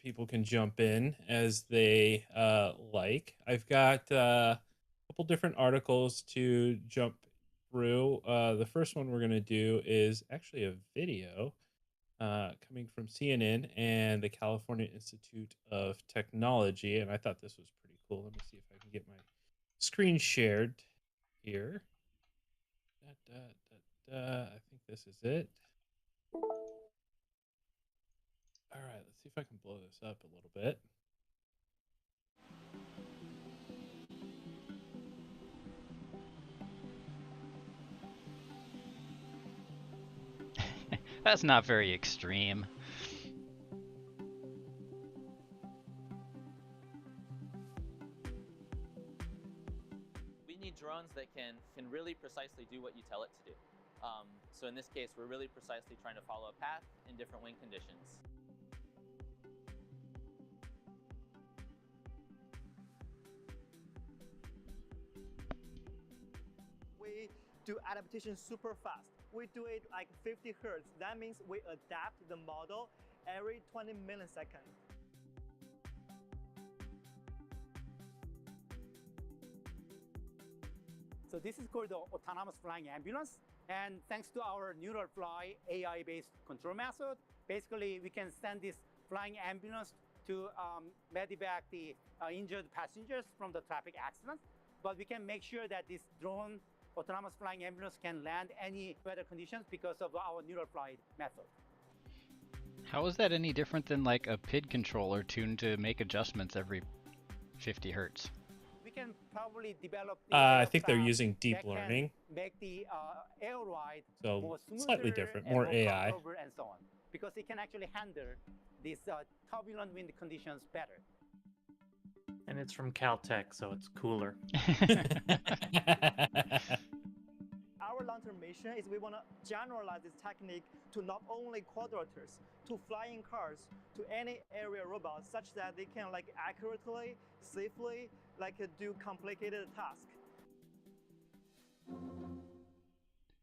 people can jump in as they like. I've got a couple different articles to jump through. The first one we're going to do is actually a video coming from CNN and the California Institute of Technology. And I thought this was pretty cool. Let me see if I can get my screen shared here. I think this is it. All right, let's see if I can blow this up a little bit. That's not very extreme. We need drones that can really precisely do what you tell it to do. So in this case, we're really precisely trying to follow a path in different wind conditions. We do adaptation super fast. We do it like 50 hertz. That means we adapt the model every 20 milliseconds. So this is called the autonomous flying ambulance. And thanks to our neural fly AI-based control method, basically we can send this flying ambulance to medevac the injured passengers from the traffic accidents. But we can make sure that this drone autonomous flying ambulance can land any weather conditions because of our neural fly method. How is that any different than like a PID controller tuned to make adjustments every 50 hertz? We can probably develop I think they're using deep learning. Make the air ride so more smoother, slightly different, and more AI. and so on, because it can actually handle these turbulent wind conditions better. And it's from Caltech, so it's cooler. Our long-term mission is we want to generalize this technique to not only quadrolators, to flying cars, to any area robots, such that they can like accurately, safely, like do complicated tasks.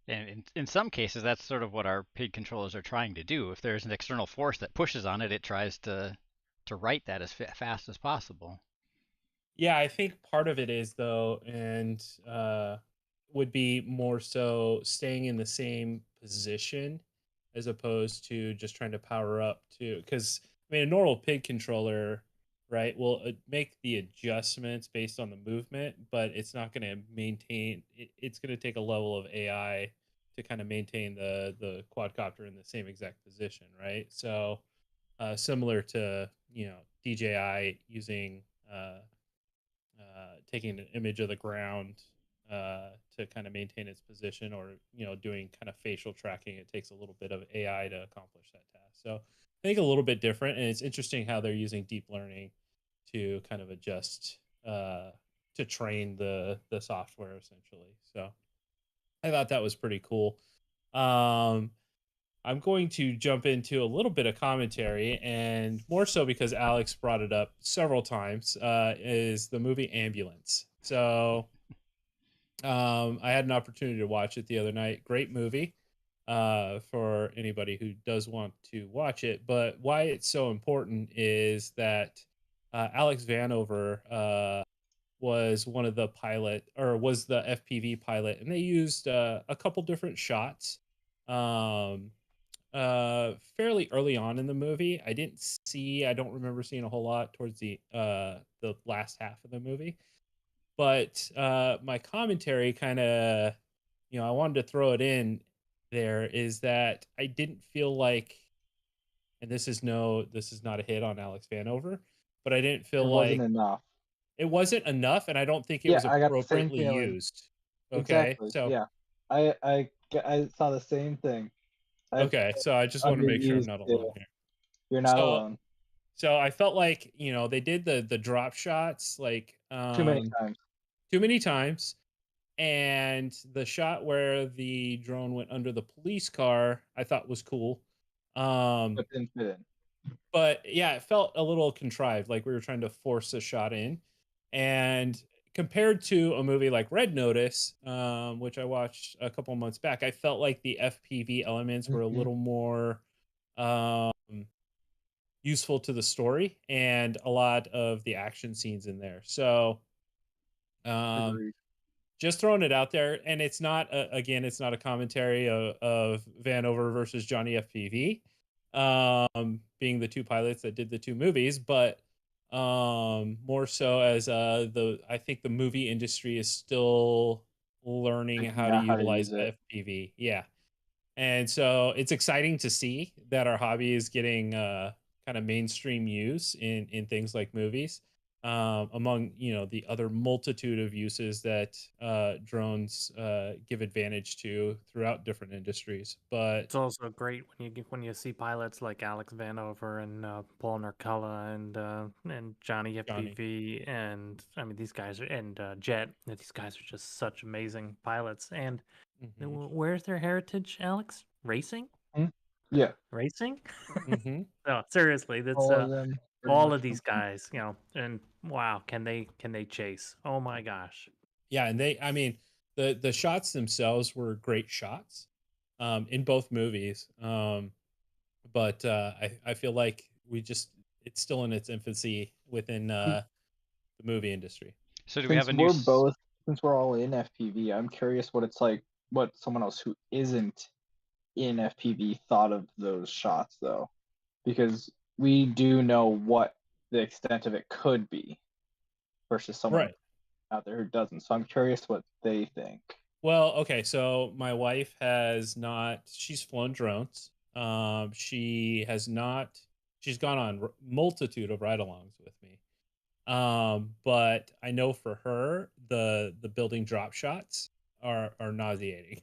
And in some cases, that's sort of what our PID controllers are trying to do. If there's an external force that pushes on it, it tries to right that as fast as possible. Yeah, I think part of it is though, and would be more so staying in the same position as opposed to just trying to power up to, because I mean a normal PID controller, right, will make the adjustments based on the movement, but it's not going to maintain it's going to take a level of AI to kind of maintain the quadcopter in the same exact position, right? So similar to DJI using taking an image of the ground to kind of maintain its position, or doing kind of facial tracking. It takes a little bit of AI to accomplish that task. So I think a little bit different, and it's interesting how they're using deep learning to kind of adjust to train the software essentially. So I thought that was pretty cool. I'm going to jump into a little bit of commentary, and more so because Alex brought it up several times, is the movie Ambulance. So I had an opportunity to watch it the other night. Great movie for anybody who does want to watch it. But why it's so important is that Alex Vanover was one of the pilot, or was the FPV pilot, and they used a couple different shots fairly early on in the movie. I don't remember seeing a whole lot towards the last half of the movie. But my commentary kind of, I wanted to throw it in there, is that I didn't feel like, and this is not a hit on Alex Vanover, but I didn't feel like enough. It wasn't enough, and I don't think it was I got the same appropriately feeling. used. Okay, Exactly. so Yeah, I saw the same thing. okay, so I just want to make sure I'm not alone here. You're not So, alone. So I felt like they did the drop shots like Too many times. too many times, and the shot where the drone went under the police car I thought was cool. But didn't fit in. But yeah, it felt a little contrived, like we were trying to force a shot in. And compared to a movie like Red Notice, which I watched a couple months back, I felt like the FPV elements were a little more useful to the story and a lot of the action scenes in there. So Agreed. just throwing it out there, and it's not again, it's not a commentary of Vanover versus Johnny FPV, being the two pilots that did the two movies, but more so as I think the movie industry is still learning how to Figuring out how to utilize use it. FPV. Yeah. And so it's exciting to see that our hobby is getting kind of mainstream use in things like movies, among the other multitude of uses that drones give advantage to throughout different industries. But It's also great when you see pilots like Alex Vanover and Paul Narcella and Johnny Johnny, FPV, and I mean these guys are, and Jet. These guys are just such amazing pilots. And hmm where's their heritage, Alex? Racing, Yeah, racing. hmm No, seriously, that's all of them. Pretty all much of these guys, and wow, can they chase? Oh my gosh. yeah, and I mean, the shots themselves were great shots, in both movies. But I feel like it's still in its infancy within the movie industry. So do we have Since a new? since we're all in FPV, I'm curious what it's like, what someone else who isn't in FPV thought of those shots, though, because we do know what the extent of it could be versus someone Right. out there who doesn't. So I'm curious what they think. Well, okay, so my wife she's flown drones. She's gone on multitude of ride-alongs with me. But I know for her, the building drop shots are nauseating.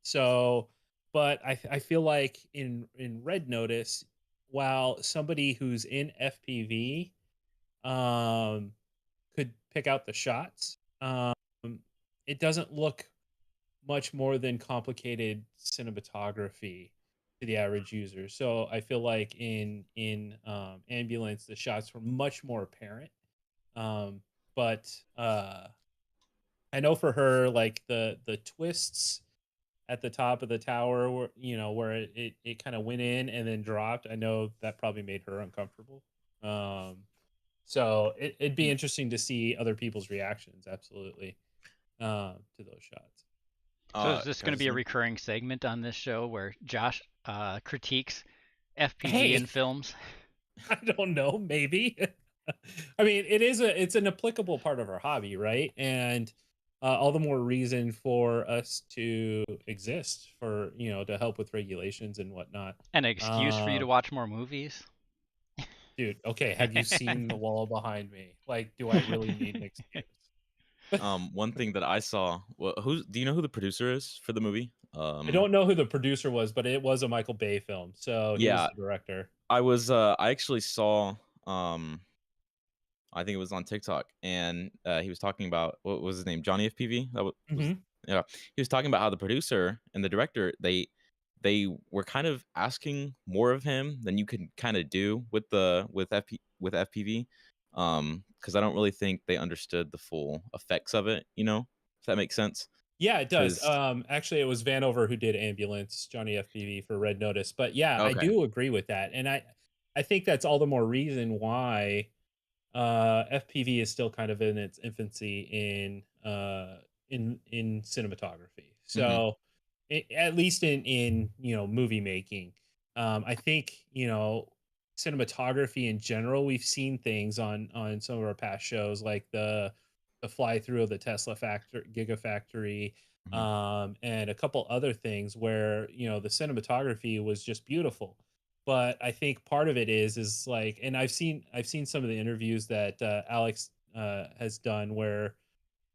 So, but I feel like in Red Notice, while somebody who's in FPV um could pick out the shots, it doesn't look much more than complicated cinematography to the average user. So I feel like in Ambulance, the shots were much more apparent. But I know for her, like the twists at the top of the tower, where it kind of went in and then dropped. I know that probably made her uncomfortable. So it'd be interesting to see other people's reactions. Absolutely, to those shots. So is this going to be a Guys, recurring segment on this show where Josh critiques FPV in Hey, films? I don't know, maybe. I mean, it's an applicable part of our hobby, right? And all the more reason for us to exist, for to help with regulations and whatnot. An excuse for you to watch more movies? Dude, okay, have you seen the wall behind me? Like, do I really need an excuse? one thing that I saw. Well, do you know who the producer is for the movie? I don't know who the producer was, but it was a Michael Bay film, so he was Yeah, the director. I actually saw I think it was on TikTok, and he was talking about, what was his name, Johnny FPV. hmm Yeah, he was talking about how the producer and the director, they were kind of asking more of him than you could kind of do with FPV, because I don't really think they understood the full effects of it. If that makes sense. Yeah, it does. Because Actually, it was Vanover who did Ambulance, Johnny FPV for Red Notice. But yeah, I okay, do agree with that, and I think that's all the more reason why FPV is still kind of in its infancy in cinematography. hmm So at least in movie making, I think cinematography in general. We've seen things on some of our past shows, like the fly through of the Tesla factory, Gigafactory, hmm and a couple other things where the cinematography was just beautiful. But I think part of it is like, and I've seen some of the interviews that Alex has done where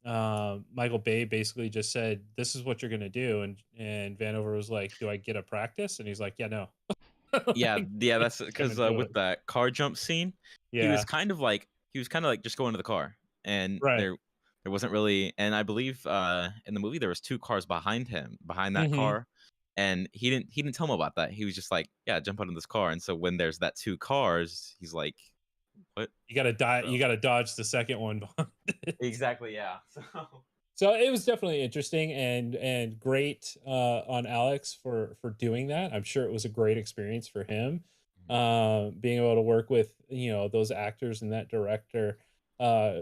Michael Bay basically just said, "This is what you're gonna do," and Vanover was like, "Do I get a practice?" And he's like, "Yeah, no." yeah, Like, yeah. That's just gonna because do with it. that car jump scene, Yeah. he was kind of like just going to the car, and Right. there wasn't really. And I believe in the movie there was two cars behind him, behind that hmm car, and he didn't tell him about that. He was just like, yeah, jump out of this car. And so when there's that two cars, he's like, what? You gotta die. You So gotta dodge the second one. exactly, yeah. So So it was definitely interesting and great on Alex for doing that. I'm sure it was a great experience for him. Being able to work with those actors and that director uh,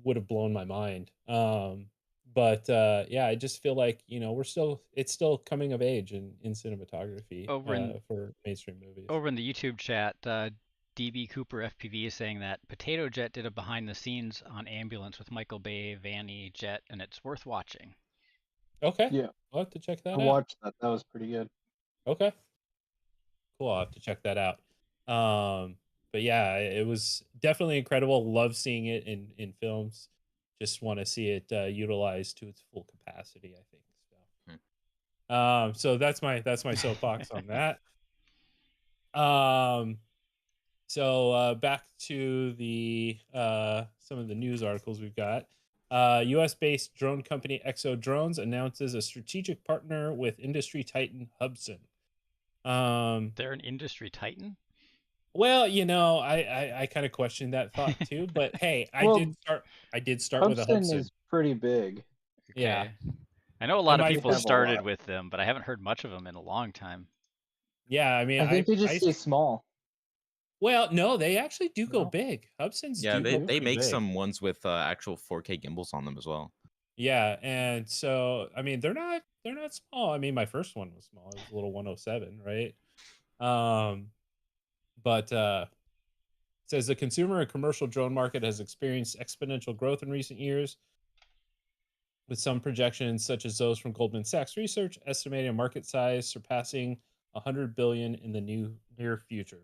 would have blown my mind. But yeah, I just feel like it's still coming of age in cinematography Over in for mainstream movies. over in the YouTube chat, DB Cooper FPV is saying that Potato Jet did a behind the scenes on Ambulance with Michael Bay, Vanny, Jet, and it's worth watching. Okay, Yeah, I'll have to check I that out. watched that. That was pretty good. Okay, cool. I'll have to check that out. But yeah, it was definitely incredible. Love seeing it in films. Just want to see it utilized to its full capacity, I think. So that's my soapbox on that. So back to the some of the news articles we've got. US-based drone company Exo Drones announces a strategic partner with industry titan Hubsan. They're an industry titan? Well, I kind of questioned that thought too, but hey, I did start with a Hubsan Hubsan. is pretty big. Yeah. Okay. I know a I lot of might people have a started lot. with them, but I haven't heard much of them in a long time. Yeah, I mean, I think they just stay small. well, no, they actually do go No. big. Hubsans Yeah, do go they pretty make big. some ones with actual 4K gimbals on them as well. Yeah, and so I mean, they're not small. I mean, my first one was small. It was a little 107, right? But it says the consumer and commercial drone market has experienced exponential growth in recent years, with some projections such as those from Goldman Sachs Research estimating a market size surpassing 100 billion in the near future.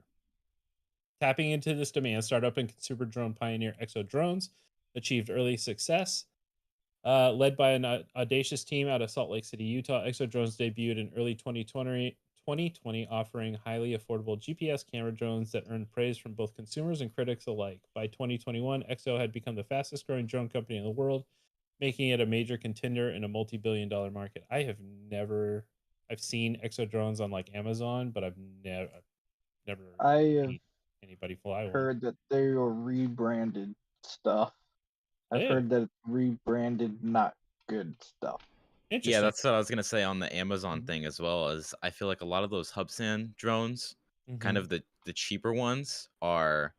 Tapping into this demand, startup and consumer drone pioneer Exo Drones achieved early success. Led by an audacious team out of Salt Lake City, Utah, Exo Drones debuted in early 2020, offering highly affordable GPS camera drones that earned praise from both consumers and critics alike. By 2021, Exo had become the fastest growing drone company in the world, making it a major contender in a multi-billion-dollar market. I've seen Exo Drones on like Amazon, but I've never I have seen anybody fly one. heard that they are rebranded stuff. I've Yeah. heard that it's rebranded not good stuff. Interesting. Yeah, that's what I was gonna say on the Amazon thing as well. As I feel like a lot of those Hubsan drones, kind of the cheaper ones, are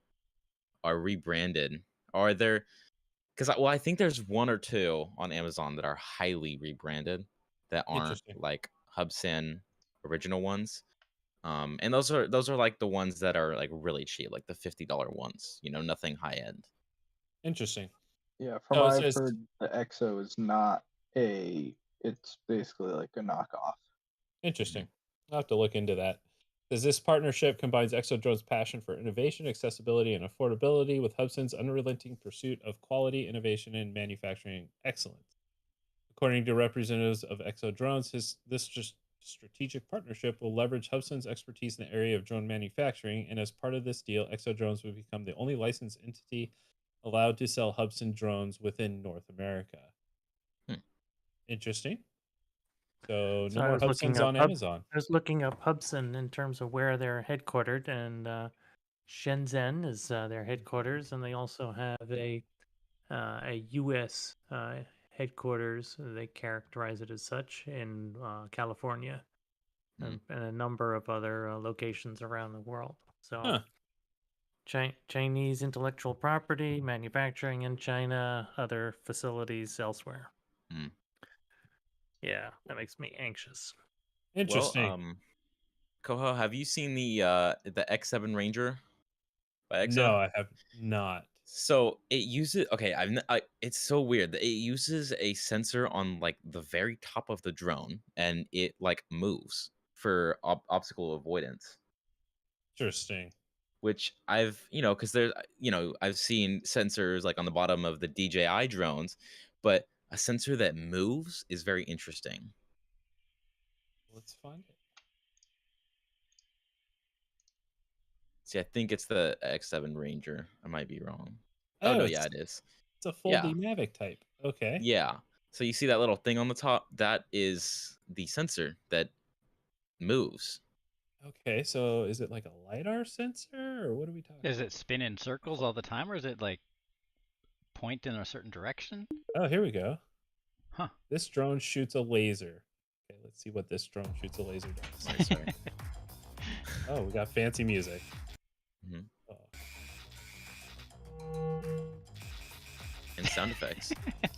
rebranded. Or they're because I think there's one or two on Amazon that are highly rebranded that aren't Interesting. like Hubsan original ones. And those are like the ones that are like really cheap, like the $50 ones. Nothing high end. Interesting. Yeah, from So it what I've says heard, the EXO is not it's basically like a knockoff. interesting. I'll have to look into that. Says this partnership combines Exo Drone's passion for innovation, accessibility, and affordability with Hubsan's unrelenting pursuit of quality, innovation, and manufacturing excellence. According to representatives of Exo Drones, this strategic partnership will leverage Hubsan's expertise in the area of drone manufacturing, and as part of this deal, Exo Drones will become the only licensed entity allowed to sell Hubsan drones within North America. Interesting. So no I more was looking Hubsans up on Amazon. I was looking up Hubsan in terms of where they're headquartered, and Shenzhen is their headquarters, and they also have a U.S. Headquarters. They characterize it as such in California, and a number of other locations around the world. So, Chinese intellectual property, manufacturing in China, other facilities elsewhere. Yeah, that makes me anxious. Interesting. Well, Koho, have you seen the X7 Ranger by EXO? No, I have not. So it uses it's so weird. It uses a sensor on like the very top of the drone, and it like moves for obstacle avoidance. Interesting. Which because there's I've seen sensors like on the bottom of the DJI drones, but a sensor that moves is very interesting. Let's find it. See, I think it's the X7 Ranger. I might be wrong. Oh, no, yeah, it is. It's a full Mavic type. Okay. Yeah. So you see that little thing on the top? That is the sensor that moves. Okay, so is it like a LiDAR sensor, or what are we talking Is it spin in circles all the time, or is it like point in a certain direction? Oh, here we go. Huh. This drone shoots a laser. Okay, let's see what this drone shoots a laser does. Sorry. Oh, we got fancy music. Mhm. Oh. And sound effects.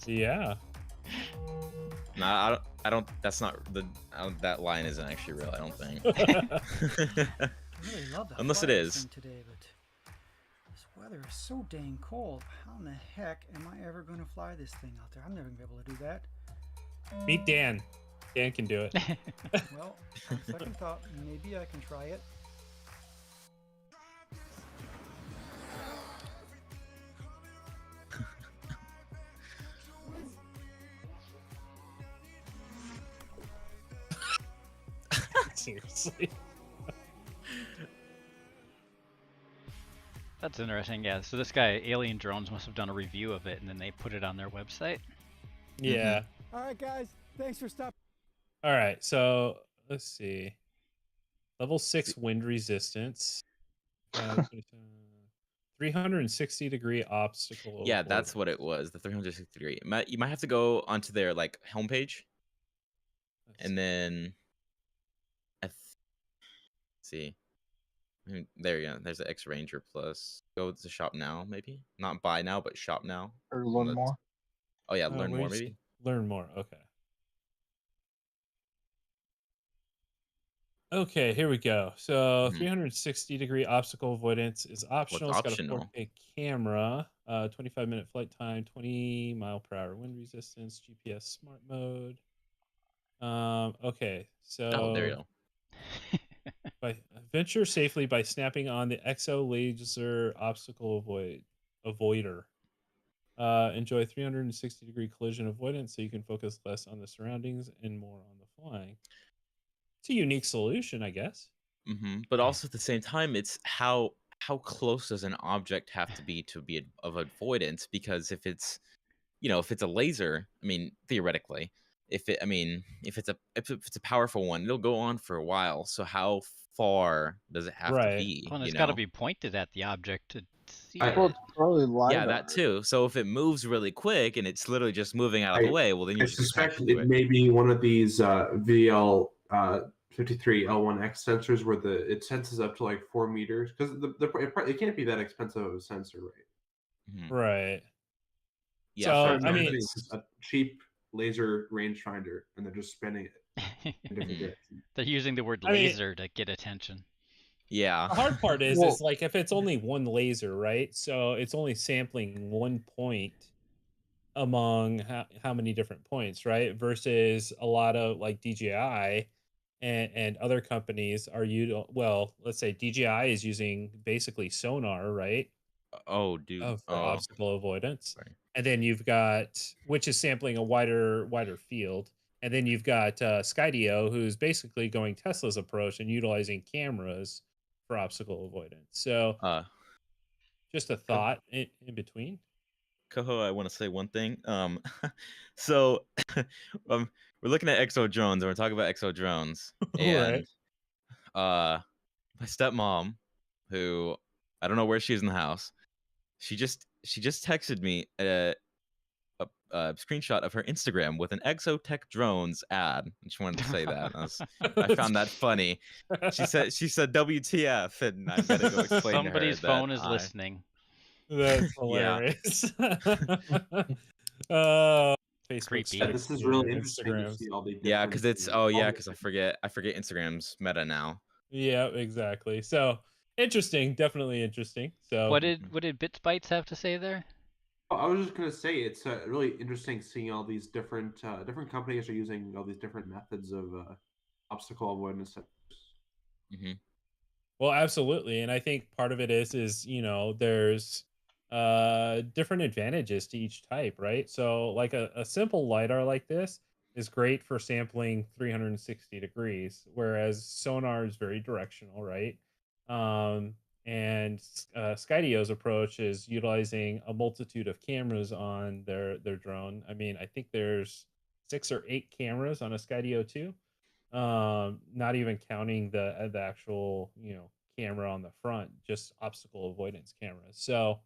Yeah. No, I don't. That's not the. That line isn't actually real. I don't think. I really love that. Unless it is. Today, but this weather is so dang cold. How in the heck am I ever going to fly this thing out there? I'm never going to be able to do that. Meet Dan. Dan can do it. Well, on second thought, maybe I can try it. Seriously. That's interesting. Yeah. So this guy, Alien Drones, must have done a review of it, and then they put it on their website. Yeah. All right, guys. Thanks for stopping. All right. So let's see. Level 6 wind resistance. 360-degree obstacle. Yeah, that's what it was. The 360 degree. You might have to go onto their like homepage, and then see. There you go. There's the X Ranger Plus. Go to shop now, maybe not buy now, but shop now. Or learn more. Oh yeah, learn where more you maybe. see- Learn more. Okay. Okay, here we go. So 360-degree obstacle avoidance is optional. It's got a optional? 4K camera, 25-minute flight time, 20-mile-per-hour wind resistance, GPS smart mode. Okay, so Oh, there you go. venture safely by snapping on the Exo Laser Obstacle Avoider. Enjoy 360-degree collision avoidance so you can focus less on the surroundings and more on the flying. It's a unique solution, I guess. But also at the same time, it's how close does an object have to be of avoidance? Because if it's if it's a laser, I mean theoretically, if it's a powerful one, it'll go on for a while. So how far does it have to Right. be? Well, and it's you got to know? be pointed at the object to see Well, it. it's probably LiDAR. Yeah, that too. So if it moves really quick and it's literally just moving out of the way, well then you I just suspect crash into it may be one of these VL 53 L1X sensors where it senses up to like 4 meters, because it can't be that expensive of a sensor, right? Right. Yeah, So, So I I'm mean, imagining it's a cheap laser rangefinder, and they're just spinning it in different directions. They're using the word I mean- laser to get attention. Yeah. the hard part is Well- like if it's only one laser, right? So it's only sampling one point among how many different points, right? Versus a lot of like DJI and other companies are let's say DJI is using basically sonar, right? Oh, dude. For obstacle avoidance. Sorry. And then you've got, which is sampling a wider field. And then you've got Skydio, who's basically going Tesla's approach and utilizing cameras for obstacle avoidance. So just a thought in between. Coho, I want to say one thing. So we're looking at exo drones, and we're talking about exo drones. And my stepmom, who I don't know where she is in the house, she just texted me a screenshot of her Instagram with an Exotech Drones ad. And she wanted to say that. I found that funny. She said WTF, and I gotta go explain Somebody's to her phone is listening. That's hilarious. Facebook. Creepy. Yeah, this is really interesting to see all the Yeah, different- because it's because I forget Instagram's meta now. Yeah, exactly. So interesting, definitely interesting. So What did Bits Bytes have to say there? I was just gonna say it's really interesting seeing all these different companies are using all these different methods of obstacle avoidance. Well, absolutely, and I think part of it is there's different advantages to each type, right? So like a simple LiDAR like this is great for sampling 360 degrees, whereas sonar is very directional, right? And Skydio's approach is utilizing a multitude of cameras on their drone. I mean, I think there's 6 or 8 cameras on a Skydio 2. Not even counting the actual camera on the front, just obstacle avoidance cameras. So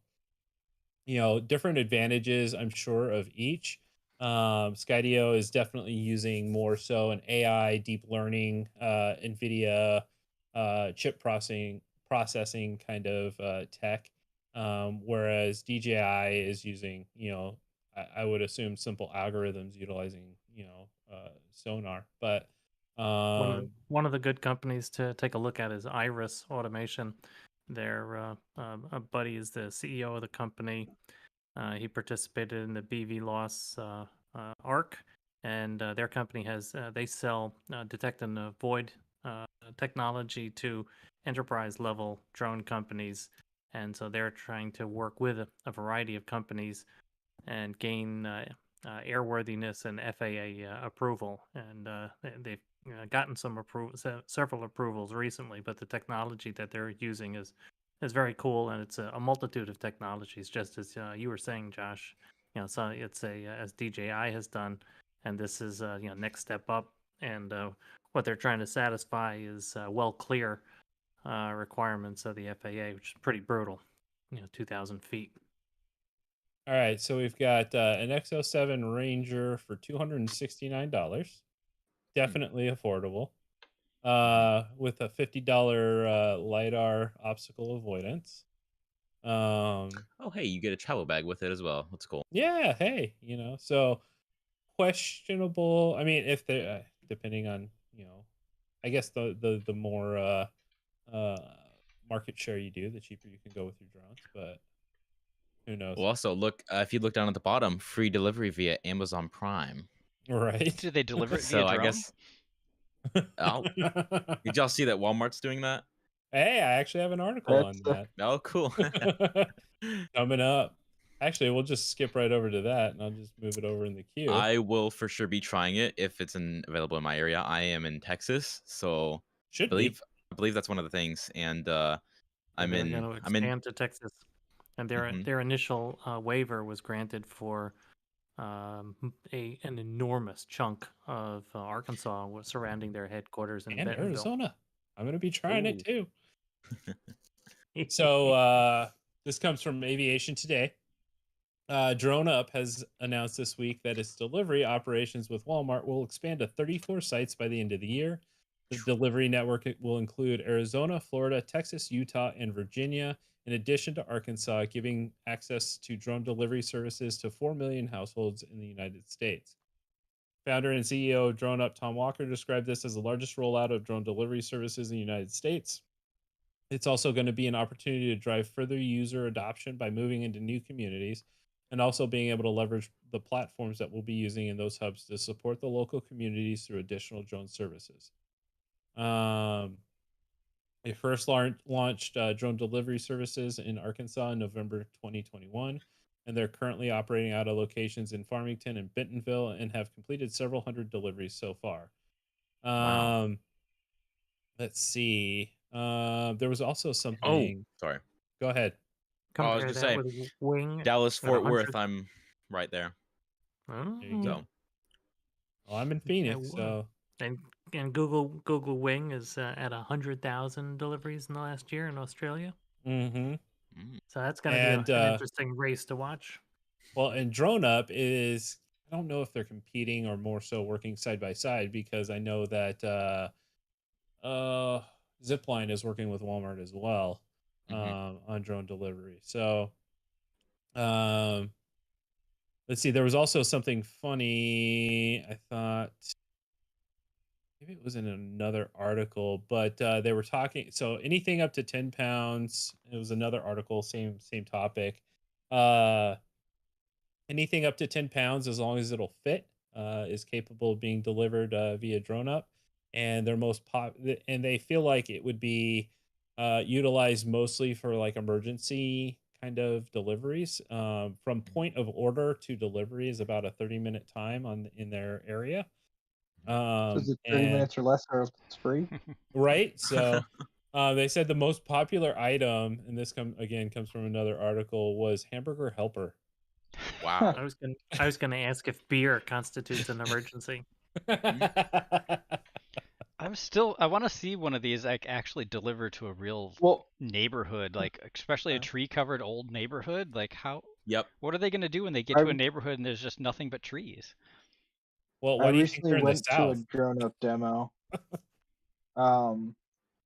different advantages, I'm sure, of each. Skydio is definitely using more so an AI deep learning, NVIDIA chip processing kind of tech, whereas DJI is using, I would assume simple algorithms utilizing, sonar. But one of the good companies to take a look at is Iris Automation. Their a buddy is the CEO of the company. He participated in the BVLOS ARC, and their company has they sell detect and avoid technology to enterprise level drone companies, and so they're trying to work with a variety of companies and gain airworthiness and FAA approval. And they've gotten several approvals recently, but the technology that they're using is very cool, and it's a multitude of technologies, just as you were saying, Josh. So it's as DJI has done, and this is next step up. And what they're trying to satisfy is clear requirements of the FAA, which is pretty brutal. 2,000 feet. All right, so we've got an X07 Ranger for $269. Definitely affordable. With a $50 LiDAR obstacle avoidance. Oh, hey, you get a travel bag with it as well. That's cool. Yeah, hey, so questionable. I mean, if they depending on, I guess the more market share you do, the cheaper you can go with your drones, but who knows? Well, also look if you look down at the bottom, free delivery via Amazon Prime. Right. Do they deliver it via So drone? I guess. Did y'all see that Walmart's doing that? Hey, I actually have an article on that. Oh, cool. Coming up. Actually, we'll just skip right over to that, and I'll just move it over in the queue. I will for sure be trying it if it's available in my area. I am in Texas, so I believe that's one of the things. And I'm going to expand to Texas, and their initial waiver was granted for an enormous chunk of Arkansas was surrounding their headquarters in Bentonville. Arizona. I'm going to be trying it too. So this comes from Aviation Today. Drone Up has announced this week that its delivery operations with Walmart will expand to 34 sites by the end of the year. The delivery network will include Arizona, Florida, Texas, Utah, and Virginia, in addition to Arkansas, giving access to drone delivery services to 4 million households in the United States. Founder and CEO of Drone Up, Tom Walker, described this as the largest rollout of drone delivery services in the United States. It's also going to be an opportunity to drive further user adoption by moving into new communities, and also being able to leverage the platforms that we'll be using in those hubs to support the local communities through additional drone services. They first launched drone delivery services in Arkansas in November 2021, and they're currently operating out of locations in Farmington and Bentonville and have completed several hundred deliveries so far. Wow. Let's see. There was also something. Oh, sorry. Go ahead. I was just saying, Wing Dallas, Fort Worth. I'm right there. There you go. Well, I'm in Phoenix, so. And Google Wing is at 100,000 deliveries in the last year in Australia. Mm-hmm. So that's going to be an interesting race to watch. Well, and Drone Up is, I don't know if they're competing or more so working side by side, because I know that Zipline is working with Walmart as well on drone delivery. So let's see. There was also something funny. I thought maybe it was in another article, but they were talking. So anything up to 10 pounds. It was another article, same topic. Anything up to 10 pounds, as long as it'll fit, is capable of being delivered via Drone Up. And they're and they feel like it would be utilized mostly for like emergency kind of deliveries. From point of order to delivery is about a 30-minute time in their area. So is it 30 minutes or less, or it's free? Right. So they said the most popular item, and this comes from another article, was hamburger helper. Wow. I was gonna ask if beer constitutes an emergency. I want to see one of these like actually deliver to a real neighborhood, like especially a tree-covered old neighborhood. Like how Yep. What are they going to do when they get to a neighborhood and there's just nothing but trees? Well, I why do you think recently they're in the went to a South? drone up demo.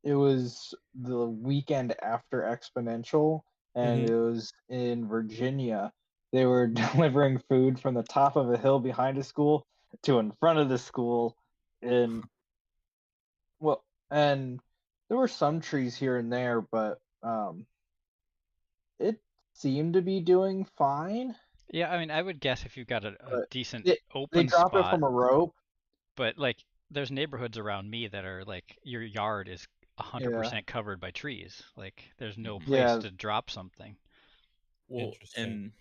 It was the weekend after Exponential, and Mhm. it was in Virginia. They were delivering food from the top of a hill behind a school to in front of the school, and well, and there were some trees here and there, but it seemed to be doing fine. Yeah, I mean, I would guess if you've got a But decent they open dropped it spot, from a rope. but like there's neighborhoods around me that are like your yard is Yeah, 100% covered by trees. Like there's no Mhm. place yeah. to drop something. Well, Interesting. and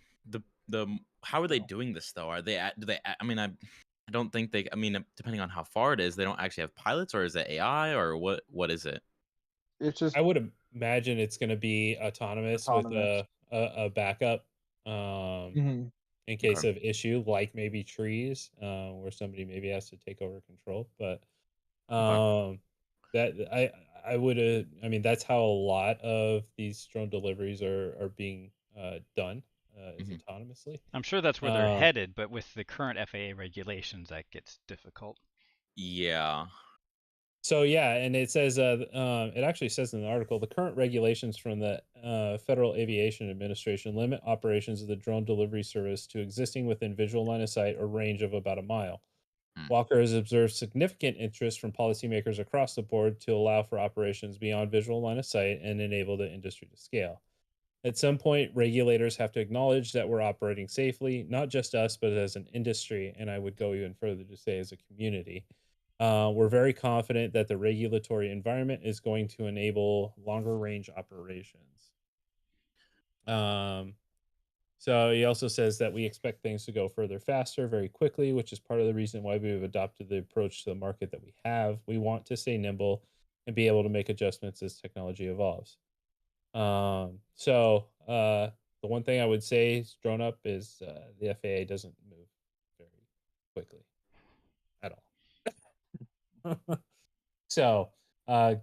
the how are they doing this though? Are they do they? I mean, I don't think they. I mean, depending on how far it is, they don't actually have pilots, or is it AI, or what? What is it? It's just I would imagine it's going to be autonomous with autonomous. a backup um, Mhm. in case Okay. of issue, like maybe trees, where somebody maybe has to take over control. But Okay. that I would I mean that's how a lot of these drone deliveries are being done is Mhm. autonomously. I'm sure that's where they're headed, but with the current FAA regulations, that gets difficult. Yeah. So yeah, and it says it actually says in the article the current regulations from the Federal Aviation Administration limit operations of the drone delivery service to existing within visual line of sight or range of about a mile. Hmm. Walker has observed significant interest from policymakers across the board to allow for operations beyond visual line of sight and enable the industry to scale. At some point, regulators have to acknowledge that we're operating safely, not just us, but as an industry, and I would go even further to say as a community. We're very confident that the regulatory environment is going to enable longer range operations. Um, so he also says that we expect things to go further faster very quickly, which is part of the reason why we've adopted the approach to the market that we have. We want to stay nimble and be able to make adjustments as technology evolves. The one thing I would say is drone up is the FAA doesn't move very quickly at all. So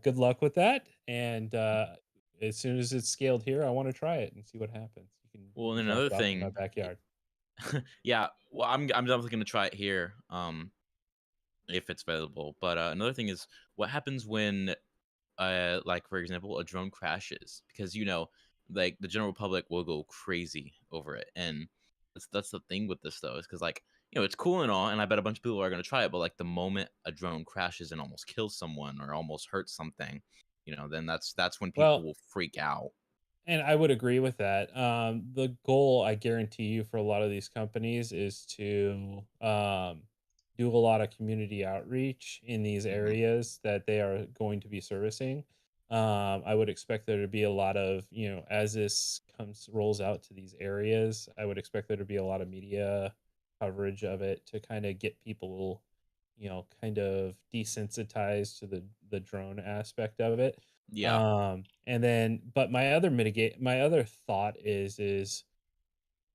good luck with that. And as soon as it's scaled here, I want to try it and see what happens. You Well, can and drop another it off in my thing. backyard. Yeah. Well, I'm definitely gonna try it here. If it's available. But another thing is, what happens when like for example a drone crashes, because like the general public will go crazy over it, and that's the thing with this though, is because like it's cool and all, and I bet a bunch of people are going to try it, but like the moment a drone crashes and almost kills someone or almost hurts something, then that's when people Well, will freak out. and I would agree with that. The goal, I guarantee you, for a lot of these companies is to do a lot of community outreach in these Hmm. areas that they are going to be servicing. I would expect there to be a lot of, as this rolls out to these areas, I would expect there to be a lot of media coverage of it to kind of get people, kind of desensitized to the drone aspect of it. Yeah. And then, but my other thought is,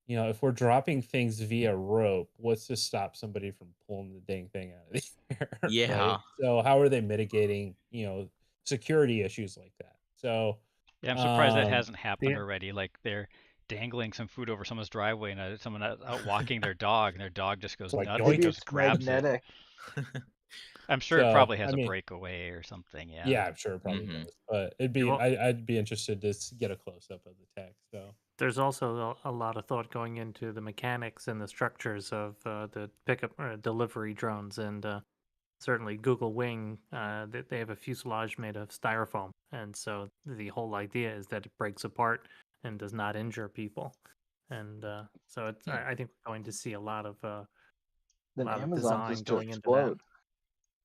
if we're dropping things via rope, what's to stop somebody from pulling the dang thing out of the air, Yeah. right? So how are they mitigating, security issues like that? So, Yeah, I'm surprised that um, hasn't happened already. Like they're dangling some food over someone's driveway and someone out walking their dog, and their dog just goes it's like nuts and Maybe yoink. just it's grabs it. magnetic. I'm sure it So, probably has I a mean, breakaway or something. Yeah. yeah, I'm sure it probably Hmm. does, but You al- I'd be interested to get a close up of the tech. So, There's also a lot of thought going into the mechanics and the structures of the pickup delivery drones, and certainly Google Wing, they have a fuselage made of styrofoam, and so the whole idea is that it breaks apart and does not injure people, and so it's Hmm. I think we're going to see a lot of Then Amazon design just to going into that. explode.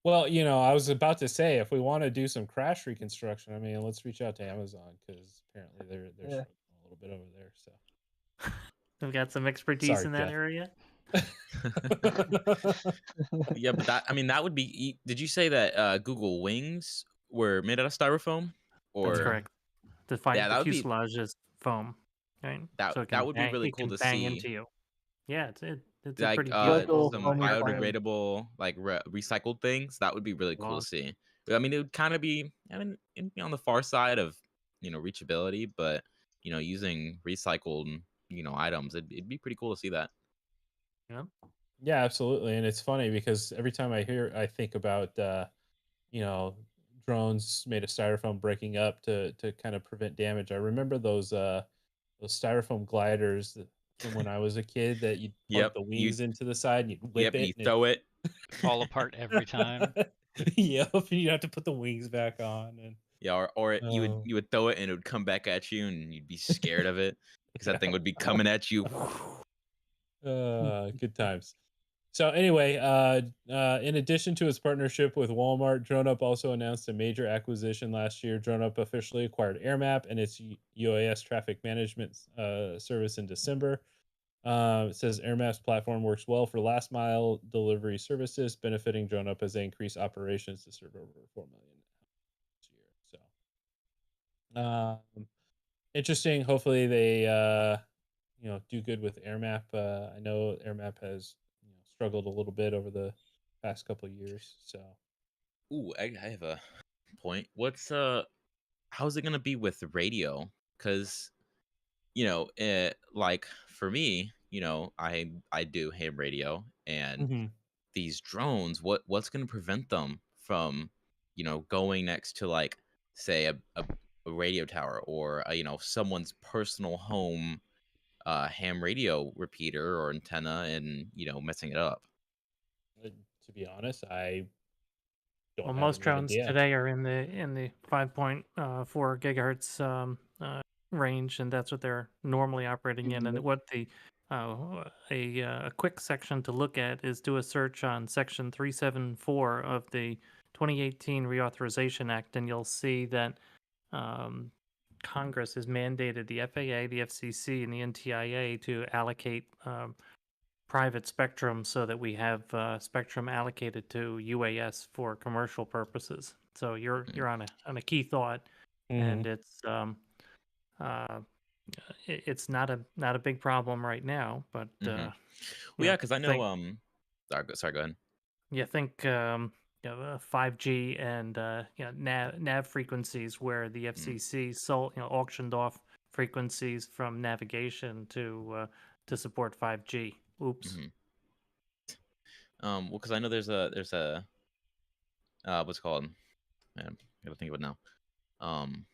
well, I was about to say if we want to do some crash reconstruction, I mean, let's reach out to Amazon because apparently they're Yeah. struggling a little bit over there. So We've got some expertise sorry, in that Jeff. area. Yeah, but that would be. Did you say that Google Wings were made out of styrofoam? That's Or correct. The yeah, that would be fuselage is foam, right? So that would be really it cool can to bang see. into you. Yeah, it's a Like pretty I feel like beautiful it'll some run your plane. biodegradable, like recycled things. That would be really cool to log. see. I mean, it would kind of be. I mean, it'd be on the far side of reachability, but using recycled items. It'd be pretty cool to see that. Yeah. Yeah, absolutely. And it's funny because every time I think about you know, drones made of styrofoam breaking up to kind of prevent damage. I remember those styrofoam gliders from when I was a kid that you'd plug Yep. the wings into the side and you'd whip Yep, and it you and throw it. Fall apart every time. yep, and you have to put the wings back on and Yeah, or oh you would throw it and it would come back at you and you'd be scared of it because that thing yeah. would be coming at you. Good times. So anyway, in addition to its partnership with Walmart, DroneUp also announced a major acquisition last year. DroneUp officially acquired AirMap and its UAS traffic management service in December. It says AirMap's platform works well for last mile delivery services, benefiting DroneUp as they increase operations to serve over 4 million this year. So, interesting. Hopefully they do good with AirMap. I know AirMap has struggled a little bit over the past couple of years. So Ooh, I have a point. How's it gonna be with the radio? Because like for me, I do ham radio, and Mhm. these drones, what's gonna prevent them from, going next to, like, say a radio tower or someone's personal home ham radio repeater or antenna and messing it up. To be honest, I don't Well, have most any drones idea. today are in the 5.4 gigahertz range, and that's what they're normally operating in. And what a quick section to look at is do a search on Section 374 of the 2018 Reauthorization Act, and you'll see that Congress has mandated the FAA, the FCC, and the NTIA to allocate private spectrum so that we have spectrum allocated to UAS for commercial purposes. So you're on a key thought, and Mhm. uh, it's not a big problem right now, but Well, you yeah, know because I know. think Sorry, go ahead. you think 5G and nav frequencies where the FCC sold auctioned off frequencies from navigation to support 5G. Oops. Hmm. Well, because I know there's a what's it called? Man, I gotta think of it now. Um,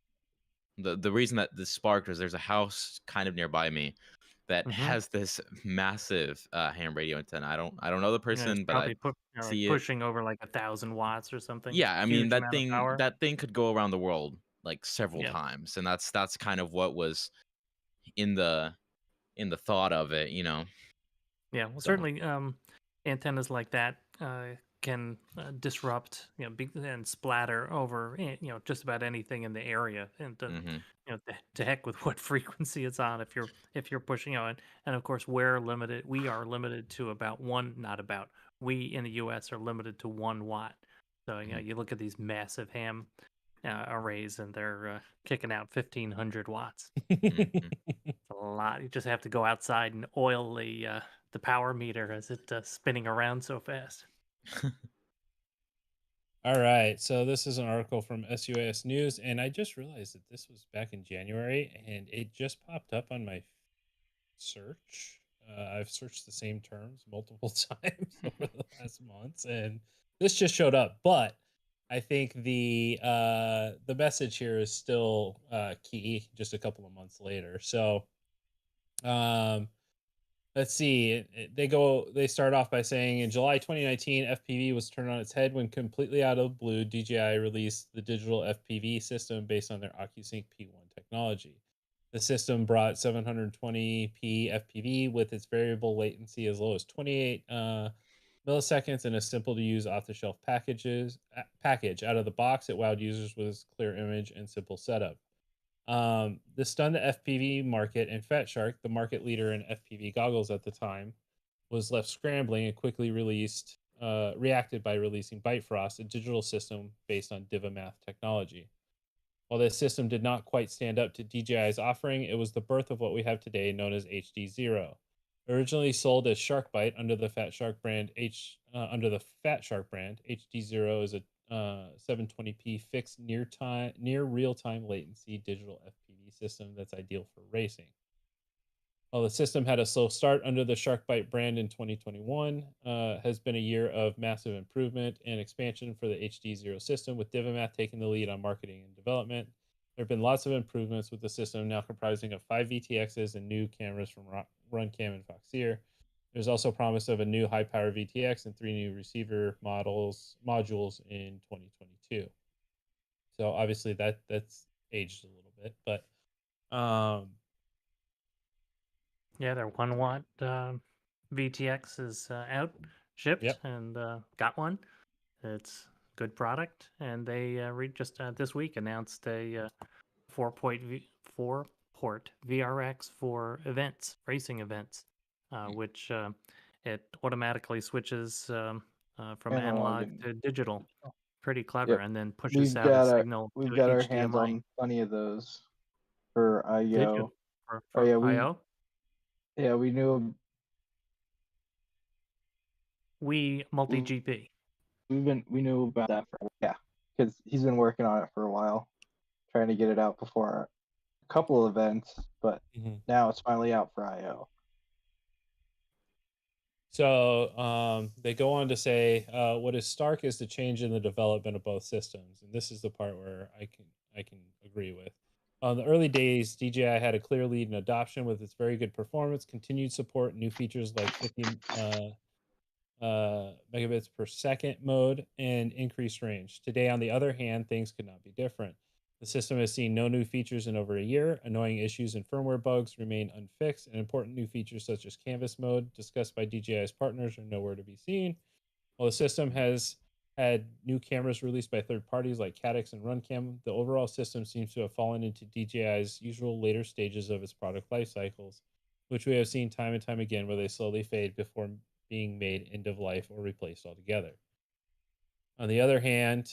the reason that this sparked was there's a house kind of nearby me that Mm-hmm. has this massive ham radio antenna. I don't know the Yeah, it's person, but I probably like see it. pushing over like 1,000 watts or something. Yeah, I mean Huge amount of power. that thing could go around the world like several Yeah. times, and that's kind of what was in the thought of it, Yeah. Well, So. certainly, antennas like that can disrupt, and splatter over, just about anything in the area, and Hmm. to heck with what frequency it's on. If you're pushing, and of course we are limited to about one, not about. We in the U.S. are limited to 1 watt. So you look at these massive ham arrays, and they're kicking out 1,500 watts. Hmm. It's a lot. You just have to go outside and oil the power meter as it's spinning around so fast. All right. So this is an article from SUAS News, and I just realized that this was back in January, and it just popped up on my search. I've searched the same terms multiple times over the last months, and this just showed up. But I think the message here is still key. Just a couple of months later. So, um, let's see. They start off by saying in July 2019, FPV was turned on its head when completely out of the blue, DJI released the Digital Fpv System based on their OcuSync P1 technology. The system brought 720p FPV with its variable latency as low as 28 milliseconds and a simple to use off the shelf package. Out of the box, it wowed users with its clear image and simple setup. This stunned the FPV market, and Fat Shark, the market leader in FPV goggles at the time, was left scrambling and quickly reacted by releasing Bifrost, a digital system based on DivaMath technology. While this system did not quite stand up to DJI's offering, it was the birth of what we have today, known as HD0. Originally sold as Sharkbite under the Fat Shark brand, HD0 is a 720p fixed near real time latency digital FPV system that's ideal for racing. While the system had a slow start under the Sharkbite brand in 2021, has been a year of massive improvement and expansion for the HD0 system, with Divimath taking the lead on marketing and development. There have been lots of improvements with the system now comprising of 5 VTXs and new cameras from RunCam and Foxeer. There's also promise of a new high-power VTX and 3 new receiver modules in 2022. So obviously that's aged a little bit, but yeah, their 1 watt VTX is out, shipped, Yep. and got one. It's good product, and they just this week announced a 4-port VRX for events, racing events, which it automatically switches from analog and to digital. Pretty clever, Yep. and then pushes out a signal We've to got our hands HDMI. on plenty of those for Did IO. you? For Oh yeah, IO? we knew We multi GP. we knew about that because he's been working on it for a while, trying to get it out before a couple of events, but now it's finally out for IO. So they go on to say, what is stark is the change in the development of both systems, and this is the part where I can agree with. On the early days, DJI had a clear lead in adoption with its very good performance, continued support, new features like 50 megabits per second mode, and increased range. Today, on the other hand, things could not be different. The system has seen no new features in over a year. Annoying issues and firmware bugs remain unfixed, and important new features such as canvas mode, discussed by DJI's partners, are nowhere to be seen. While the system has had new cameras released by third parties like Caddx and RunCam, the overall system seems to have fallen into DJI's usual later stages of its product life cycles, which we have seen time and time again, where they slowly fade before being made end of life or replaced altogether. On the other hand,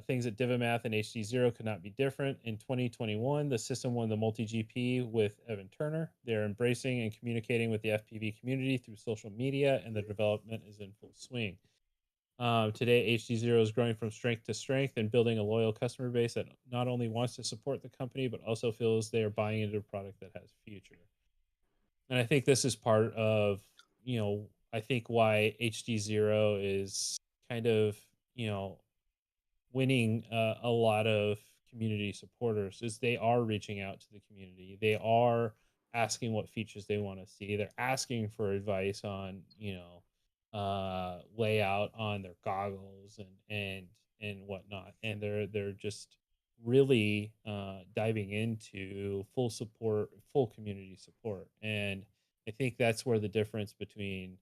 things at Divimath and HD0 could not be different. In 2021, the system won the multi-GP with Evan Turner. They're embracing and communicating with the FPV community through social media, and the development is in full swing. Today, HD0 is growing from strength to strength and building a loyal customer base that not only wants to support the company, but also feels they are buying into a product that has future. And I think this is part of, I think why HD0 is kind of, winning a lot of community supporters, is they are reaching out to the community. They are asking what features they want to see. They're asking for advice on, layout on their goggles and whatnot. And they're just really diving into full support, full community support. And I think that's where the difference between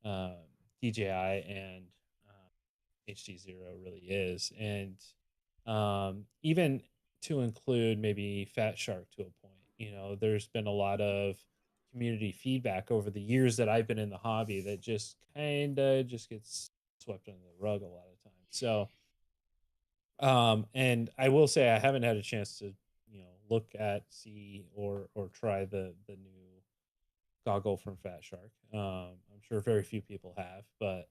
DJI and HD0 really is. And even to include maybe Fat Shark to a point, there's been a lot of community feedback over the years that I've been in the hobby that just kind of just gets swept under the rug a lot of times. So, and I will say I haven't had a chance to, look at, see, or try the new goggle from Fat Shark. I'm sure very few people have, but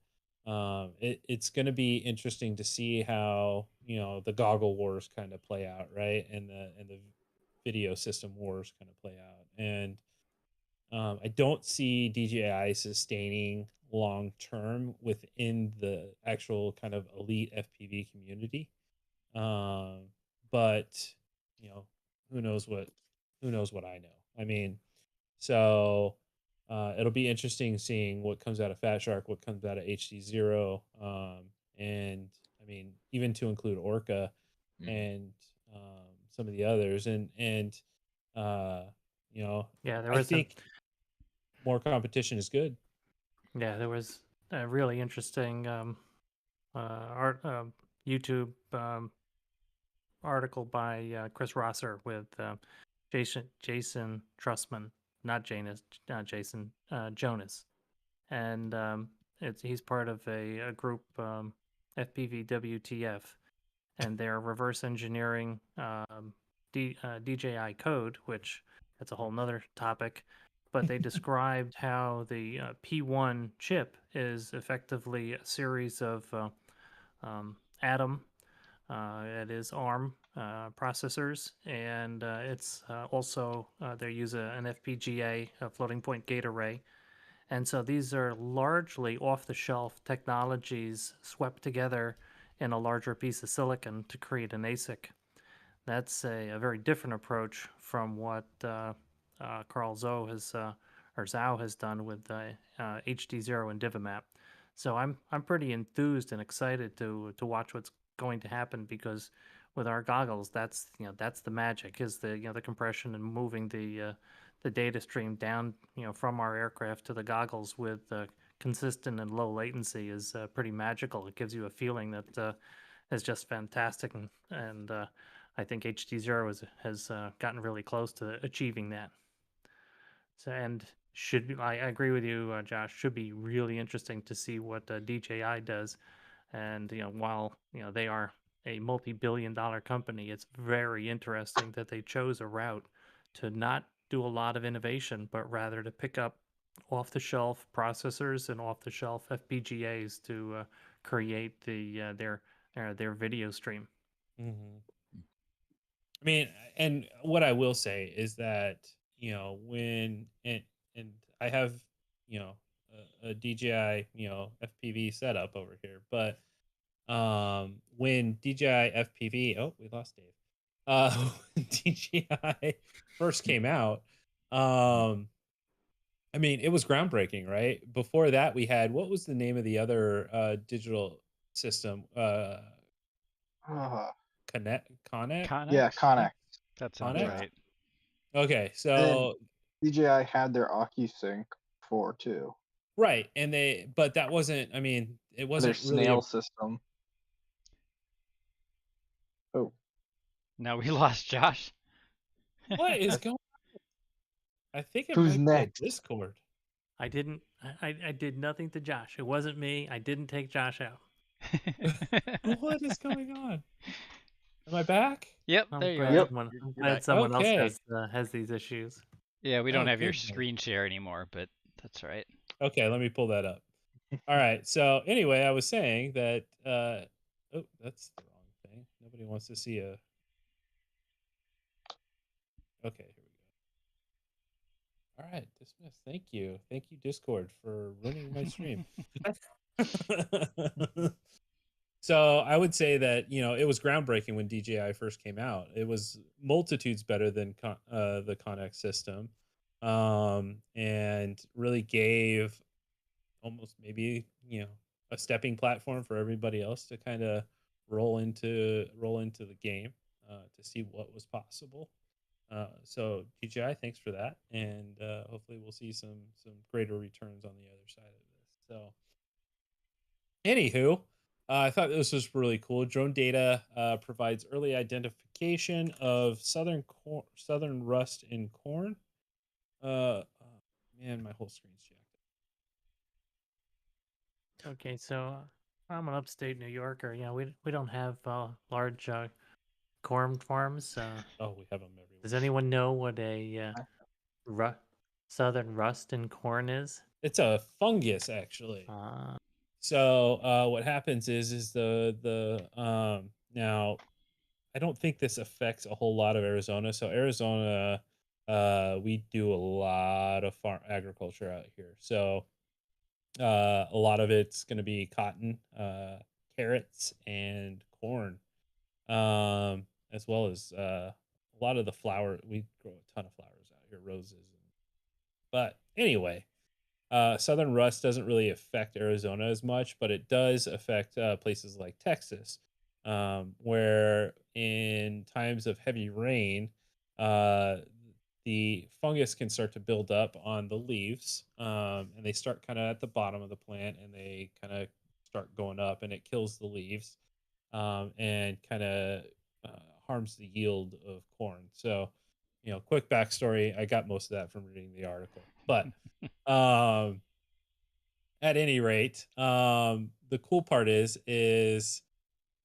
it's going to be interesting to see how the goggle wars kind of play out, right? And the video system wars kind of play out. And I don't see DJI sustaining long term within the actual kind of elite FPV community. But who knows what I know. I mean, so it'll be interesting seeing what comes out of Fat Shark, what comes out of HD0, and I mean, even to include Orca and some of the others, and I think more competition is good. Yeah, there was a really interesting YouTube article by Chris Rosser with Jason Trussman, not Jason Jonas, and he's part of a group, FPV WTF, and they're reverse engineering DJI code, which that's a whole nother topic. But they described how the P1 chip is effectively a series of Atom, it is ARM processors, and it's also they use an FPGA, a floating point gate array. And so these are largely off-the-shelf technologies swept together in a larger piece of silicon to create an ASIC. That's a very different approach from what Carl Zhou has or Zhao has done with HD0 and DiviMap. So I'm pretty enthused and excited to watch what's going to happen, because with our goggles, that's that's the magic, is the the compression and moving the data stream down from our aircraft to the goggles with consistent and low latency is pretty magical. It gives you a feeling that is just fantastic, and I think HD0 has gotten really close to achieving that. So, and should be, I agree with you, Josh. Should be really interesting to see what DJI does. And while they are a multi-billion-dollar company, it's very interesting that they chose a route to not do a lot of innovation, but rather to pick up off-the-shelf processors and off-the-shelf FPGAs to create their video stream. Mm-hmm. I mean, and what I will say is that when and I have a DJI FPV setup over here, but when DJI FPV, oh, we lost Dave. When DJI first came out, I mean, it was groundbreaking, right? Before that, we had, what was the name of the other digital system? Uh, Connect. yeah, Connex. That sounds Connex? right. Okay, And so DJI had their OcuSync 4 too. right, and but that wasn't. I mean, it Their wasn't really snail system. Oh, Now we lost Josh. what is going on? I think it who's might be a next? Discord. I didn't. I did nothing to Josh. It wasn't me. I didn't take Josh out. What is going on? Am I back? Yep, I'm there you glad are. Yep. someone, You're I'm glad back. someone else Okay. has these issues. Yeah, we don't Oh, have your goodness. screen share anymore, but that's all right. Okay, let me pull that up. All right. So anyway, I was saying that. Oh, that's the wrong thing. Nobody wants to see a. Okay, here we go. All right, dismiss. Thank you, Discord, for ruining my stream. So I would say that it was groundbreaking when DJI first came out. It was multitudes better than the Connex system, and really gave almost maybe a stepping platform for everybody else to kind of roll into the game to see what was possible. So DJI, thanks for that, and hopefully we'll see some greater returns on the other side of this. So, anywho, I thought this was really cool. Drone data provides early identification of southern rust in corn. Oh, man, my whole screen's jacked up. Okay, so I'm an upstate New Yorker. We don't have large corn farms. Oh, we have them everywhere. Does anyone know what a southern rust in corn is? It's a fungus, actually. So what happens is the now I don't think this affects a whole lot of Arizona. So Arizona, we do a lot of farm agriculture out here. So a lot of it's going to be cotton, carrots, and corn, as well as a lot of the flower. We grow a ton of flowers out here, roses. But anyway, southern rust doesn't really affect Arizona as much, but it does affect places like Texas, where in times of heavy rain, the fungus can start to build up on the leaves, and they start kind of at the bottom of the plant, and they kind of start going up, and it kills the leaves, and kind of harms the yield of corn. So, quick backstory. I got most of that from reading the article, but at any rate, the cool part is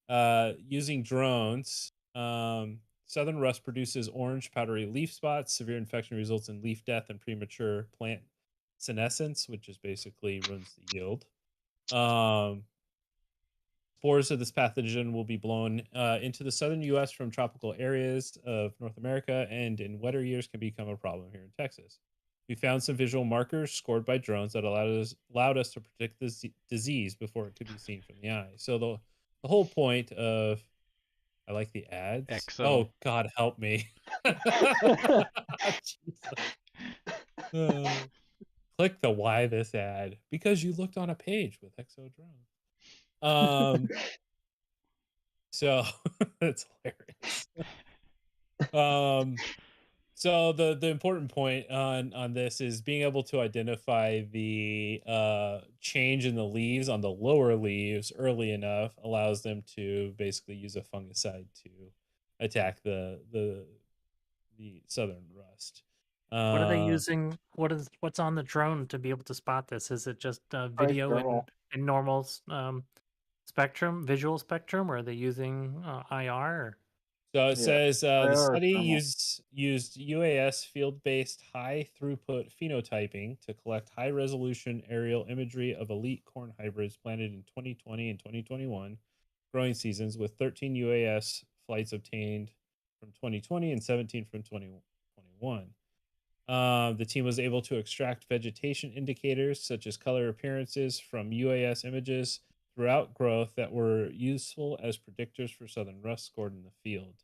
using drones. Southern rust produces orange powdery leaf spots. Severe infection results in leaf death and premature plant senescence, which is basically ruins the yield. spores of this pathogen will be blown into the southern U.S. from tropical areas of North America, and in wetter years can become a problem here in Texas. We found some visual markers scored by drones that allowed us to predict this disease before it could be seen from the eye. So the whole point of, I like the ads. Exo. Oh God, help me! Jesus. Click the why this ad because you looked on a page with Exo drone. So it's hilarious. So the important point on this is being able to identify the change in the leaves on the lower leaves early enough allows them to basically use a fungicide to attack the southern rust. What are they using? What's on the drone to be able to spot this? Is it just video and normal spectrum, visual spectrum, or are they using IR? Or? So it says the study used UAS field-based high-throughput phenotyping to collect high-resolution aerial imagery of elite corn hybrids planted in 2020 and 2021 growing seasons, with 13 UAS flights obtained from 2020 and 17 from 2021. The team was able to extract vegetation indicators such as color appearances from UAS images throughout growth that were useful as predictors for southern rust scored in the field.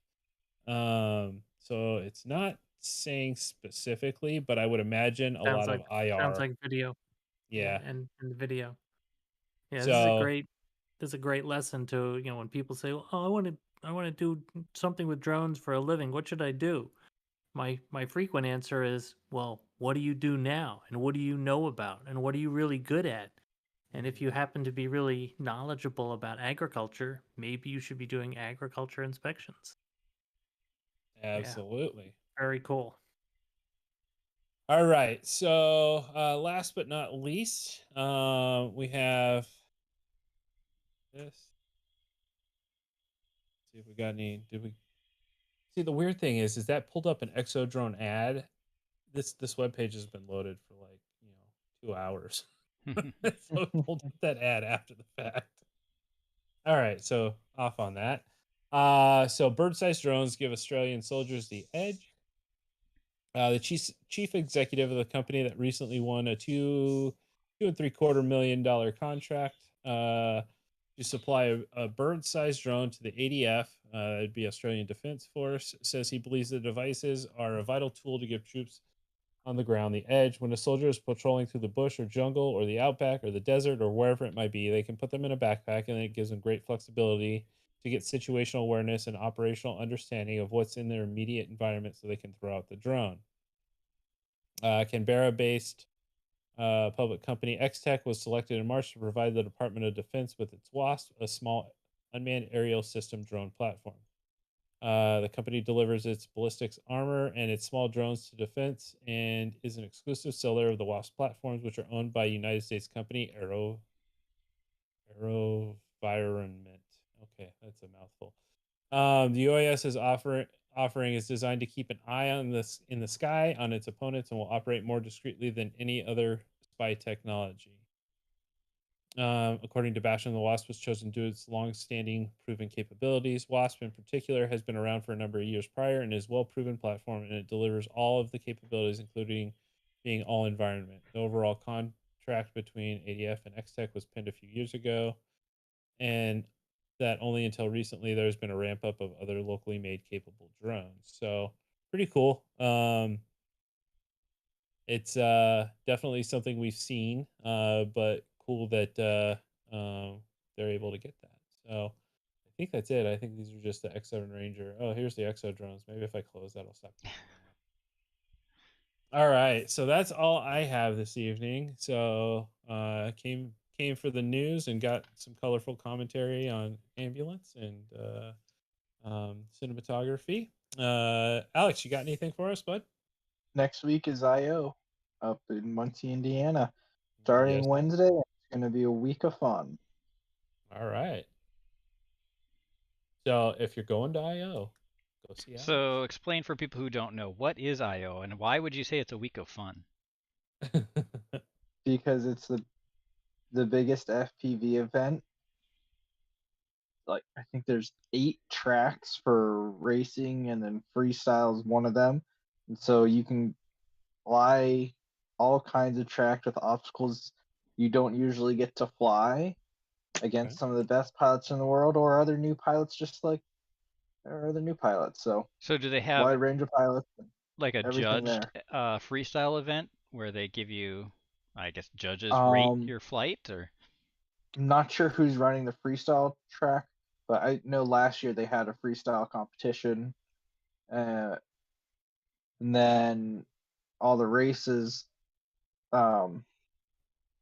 So it's not saying specifically, but I would imagine a lot of IR. Sounds like video. Yeah. And video. Yeah, So, this is a great lesson to, when people say, "Oh, I want to do something with drones for a living. What should I do?" My frequent answer is, well, what do you do now? And what do you know about? And what are you really good at? And if you happen to be really knowledgeable about agriculture, maybe you should be doing agriculture inspections. Absolutely. Yeah. Very cool. All right. So last but not least, we have this. Let's see if we got any. Did we see? The weird thing is that pulled up an Exo drone ad. This webpage has been loaded for 2 hours. So it pulled up that ad after the fact. All right, so off on that. So bird-sized drones give Australian soldiers the edge. The chief executive of the company that recently won a $2.75 million contract to supply a bird-sized drone to the ADF, it'd be Australian Defence Force, says he believes the devices are a vital tool to give troops on the ground the edge. When a soldier is patrolling through the bush or jungle or the outback or the desert or wherever it might be, they can put them in a backpack, and it gives them great flexibility to get situational awareness and operational understanding of what's in their immediate environment so they can throw out the drone. Canberra-based public company X-Tech was selected in March to provide the Department of Defense with its WASP, a small unmanned aerial system drone platform. The company delivers its ballistics armor and its small drones to defense and is an exclusive seller of the WASP platforms, which are owned by United States company AeroVironment. Okay, that's a mouthful. The UAS is offering is designed to keep an eye on this in the sky on its opponents and will operate more discreetly than any other spy technology. According to Bastion, the WASP was chosen due to its long-standing proven capabilities. WASP, in particular, has been around for a number of years prior and is a well-proven platform, and it delivers all of the capabilities, including being all-environment. The overall contract between ADF and X-Tech was pinned a few years ago, and that only until recently there's been a ramp-up of other locally made capable drones. So, pretty cool. It's definitely something we've seen, but cool that they're able to get that. So I think that's it. I think these are just the X7 Ranger. Oh, here's the Exo drones. Maybe if I close that, I'll stop. All right, so that's all I have this evening. So came for the news and got some colorful commentary on ambulance and cinematography. Alex, you got anything for us, bud? Next week is I/O up in Muncie, Indiana. Starting Wednesday, it's going to be a week of fun. All right. So if you're going to I/O, go see Alex. So explain for people who don't know, what is I/O and why would you say it's a week of fun? Because it's the biggest FPV event like I think there's 8 tracks for racing, and then freestyle is one of them. And so you can fly all kinds of tracks with obstacles you don't usually get to fly against some of the best pilots in the world, or other new pilots, just like or other new pilots. So do they have wide range of pilots, like a everything judged there. freestyle event where they give you, I guess, judges rate Um, your flight, or? I'm not sure who's running the freestyle track, but I know last year they had a freestyle competition, and then all the races.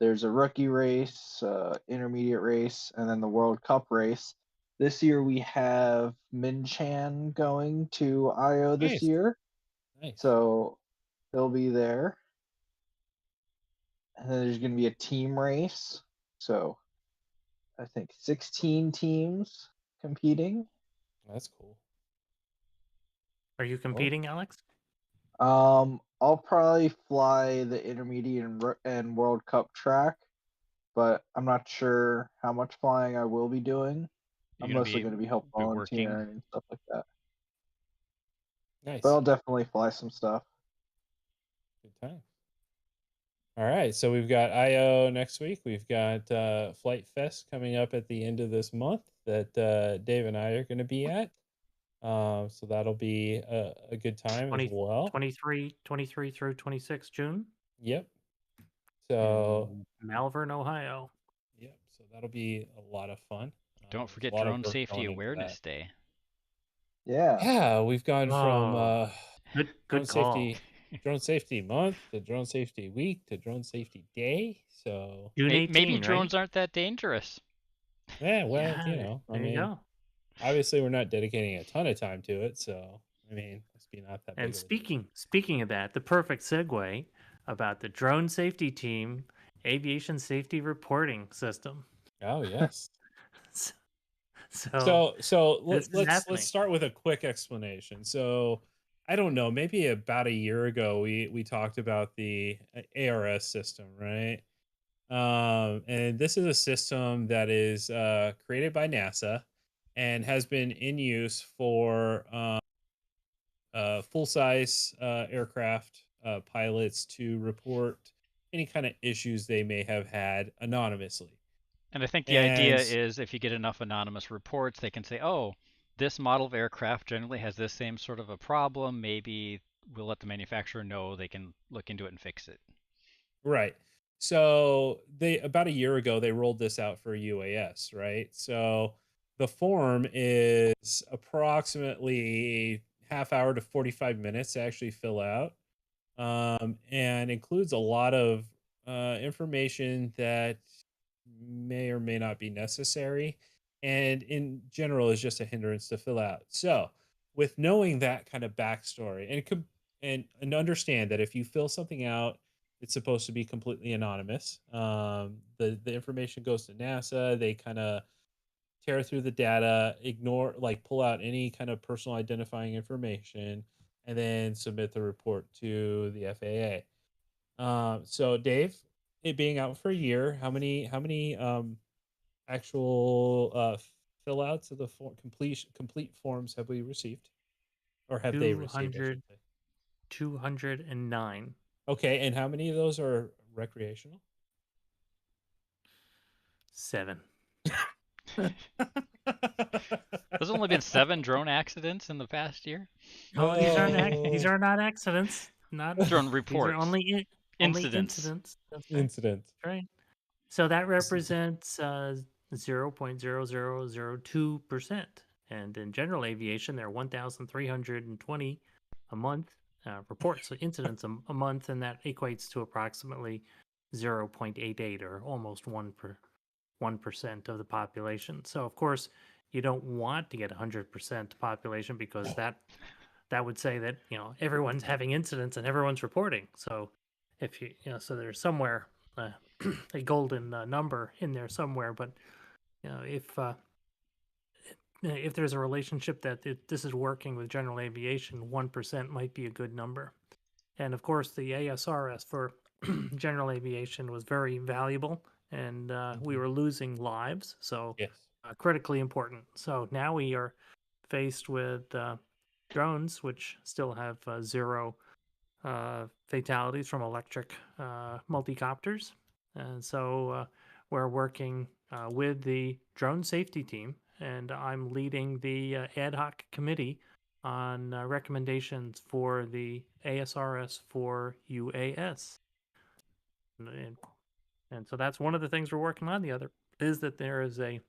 There's a rookie race, intermediate race, and then the World Cup race. This year we have Min Chan going to IO this Nice. year, Nice. so he'll be there. And then there's going to be a team race, so I think 16 teams competing. That's cool. Are you competing, Alex? I'll probably fly the intermediate and World Cup track, but I'm not sure how much flying I will be doing. I'm mostly going to be help volunteering and stuff like that. Nice. But I'll definitely fly some stuff. Good time. All right, so we've got IO next week. We've got Flight Fest coming up at the end of this month that Dave and I are going to be at. So that'll be a good time as well. 23 through 26 June. Yep. So in Malvern, Ohio. Yep. So that'll be a lot of fun. Don't forget Drone Safety Awareness Day. Yeah. Yeah, we've gone from good call. Drone Safety Month to Drone Safety Week to Drone Safety Day. So June 18, maybe drones aren't that dangerous. Yeah, well, you know, I mean, you go. Obviously we're not dedicating a ton of time to it, so I mean, must be not that big. And speaking of that, the perfect segue about the Drone Safety Team Aviation Safety Reporting System. Oh yes. So let's start with a quick explanation. So I don't know, maybe about a year ago we talked about the ARS system, right? And this is a system that is created by NASA and has been in use for full-size aircraft pilots to report any kind of issues they may have had anonymously. And I think the idea is if you get enough anonymous reports, they can say, oh, this model of aircraft generally has this same sort of a problem. Maybe we'll let the manufacturer know, they can look into it and fix it. Right. So about a year ago, they rolled this out for UAS, right? So the form is approximately half hour to 45 minutes to actually fill out, and includes a lot of information that may or may not be necessary, and in general is just a hindrance to fill out. So with knowing that kind of backstory and understand that if you fill something out, it's supposed to be completely anonymous. The information goes to NASA. They kind of tear through the data, pull out any kind of personal identifying information, and then submit the report to the FAA. So Dave, it being out for a year, how many actual fill outs of the complete forms have we received, or have they received? 209. Okay, and how many of those are recreational? 7. There's only been 7 drone accidents in the past year. No, these are not accidents. Not drone reports. These are only incidents. Incidents. Right. So that represents 0.0002%. And in general aviation, there are 1,320 a month reports, so incidents a month, and that equates to approximately 0.88 or almost 1% of the population. So of course, you don't want to get 100% population, because that would say that everyone's having incidents and everyone's reporting. So if so there's somewhere a golden number in there somewhere. But if there's a relationship that this is working with general aviation, 1% might be a good number. And of course, the ASRS for general aviation was very valuable, and we were losing lives. So critically important. So now we are faced with drones, which still have 0 fatalities from electric multicopters. And so we're working with the drone safety team, and I'm leading the ad hoc committee on recommendations for the ASRS for UAS. And so that's one of the things we're working on. The other is that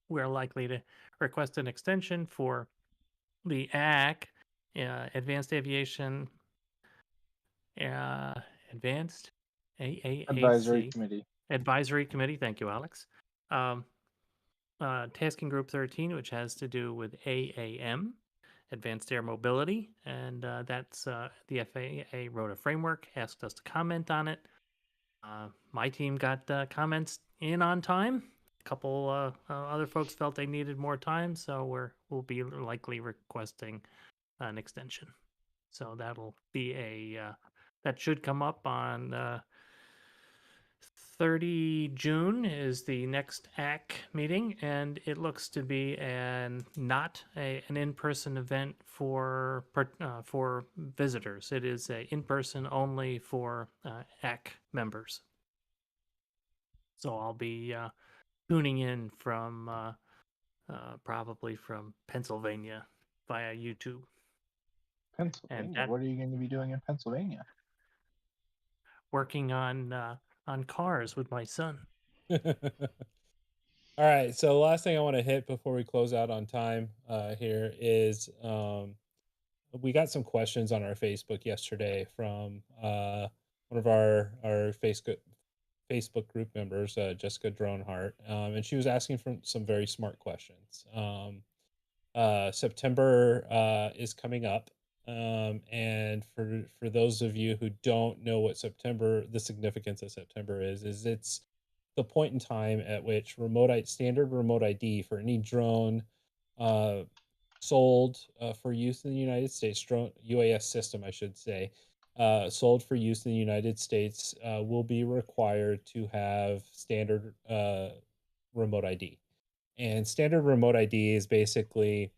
we're likely to request an extension for the AAC, Advanced Aviation, Advanced Advisory AAAC Committee. Advisory Committee. Thank you, Alex. Tasking Group 13, which has to do with AAM, Advanced Air Mobility, and that's the FAA wrote a framework, asked us to comment on it. My team got comments in on time. A couple other folks felt they needed more time, so we'll be likely requesting an extension. So that'll be that should come up on 30 June is the next ACC meeting, and it looks to be not an in-person event for visitors. It is a in-person only for ACC members. So I'll be tuning in from probably from Pennsylvania via YouTube. Pennsylvania? What are you going to be doing in Pennsylvania? Working on cars with my son. All right, so the last thing I want to hit before we close out on time here is we got some questions on our Facebook yesterday from one of our Facebook group members, Jessica Dronehart, and she was asking for some very smart questions. September is coming up, and for those of you who don't know what the significance of September is it's the point in time at which standard remote ID for any drone sold for use in the United States, drone UAS system, I should say, sold for use in the United States will be required to have standard remote ID. And standard remote ID is basically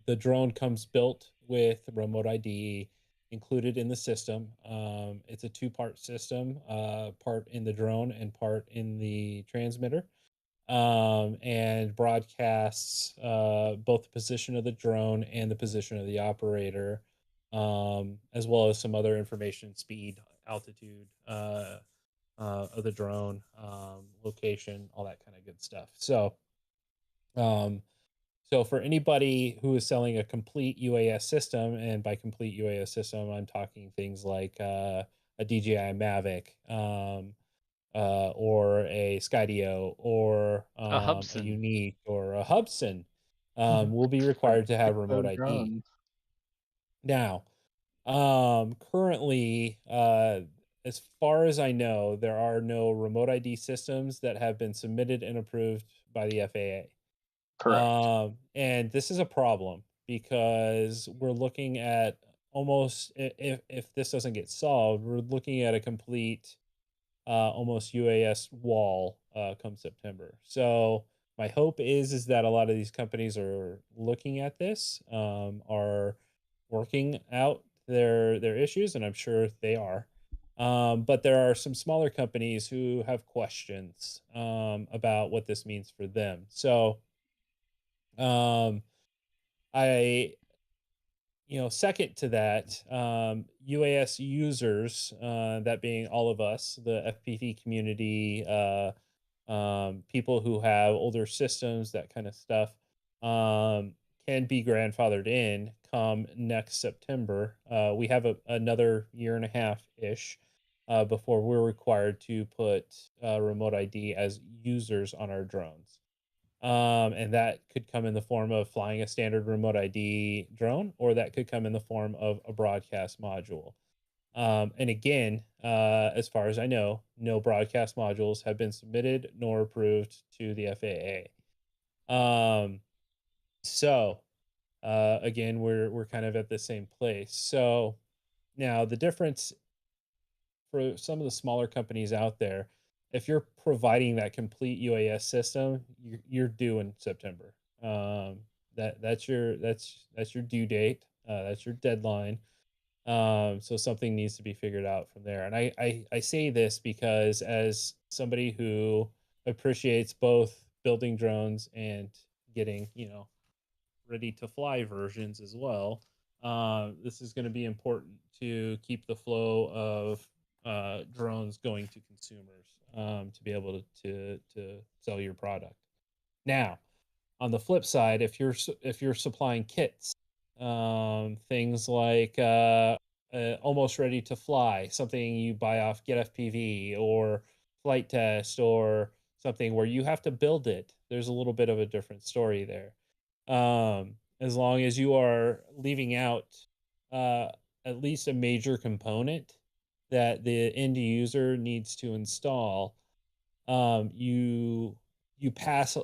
the drone comes built with remote ID included in the system. It's a 2-part system, part in the drone and part in the transmitter, and broadcasts both the position of the drone and the position of the operator, as well as some other information, speed, altitude of the drone, location, all that kind of good stuff. So for anybody who is selling a complete UAS system, and by complete UAS system, I'm talking things like a DJI Mavic, or a Skydio, or A a Hubsan. Unique, or a Hubsan, will be required to have remote ID. Drones. Now, currently, as far as I know, there are no remote ID systems that have been submitted and approved by the FAA. Correct. And this is a problem because we're looking at almost, if this doesn't get solved, we're looking at a complete almost UAS wall come September. So my hope is that a lot of these companies are looking at this, are working out their issues, and I'm sure they are. But there are some smaller companies who have questions about what this means for them. So I, second to that, UAS users, that being all of us, the FPV community, people who have older systems, that kind of stuff, can be grandfathered in come next September. We have another year and a half ish before we're required to put remote ID as users on our drones. And that could come in the form of flying a standard remote ID drone, or that could come in the form of a broadcast module. And again, as far as I know, no broadcast modules have been submitted nor approved to the FAA. So again, we're kind of at the same place. So now the difference for some of the smaller companies out there, if you're providing that complete UAS system, you're due in September. That's your due date. That's your deadline. So something needs to be figured out from there. And I say this because as somebody who appreciates both building drones and getting, ready to fly versions as well, this is going to be important to keep the flow of drones going to consumers, to be able to sell your product. Now, on the flip side, if you're supplying kits, things like almost ready to fly, something you buy off Get FPV or Flight Test or something where you have to build it, there's a little bit of a different story there. As long as you are leaving out uh, at least a major component that the end user needs to install, you pass.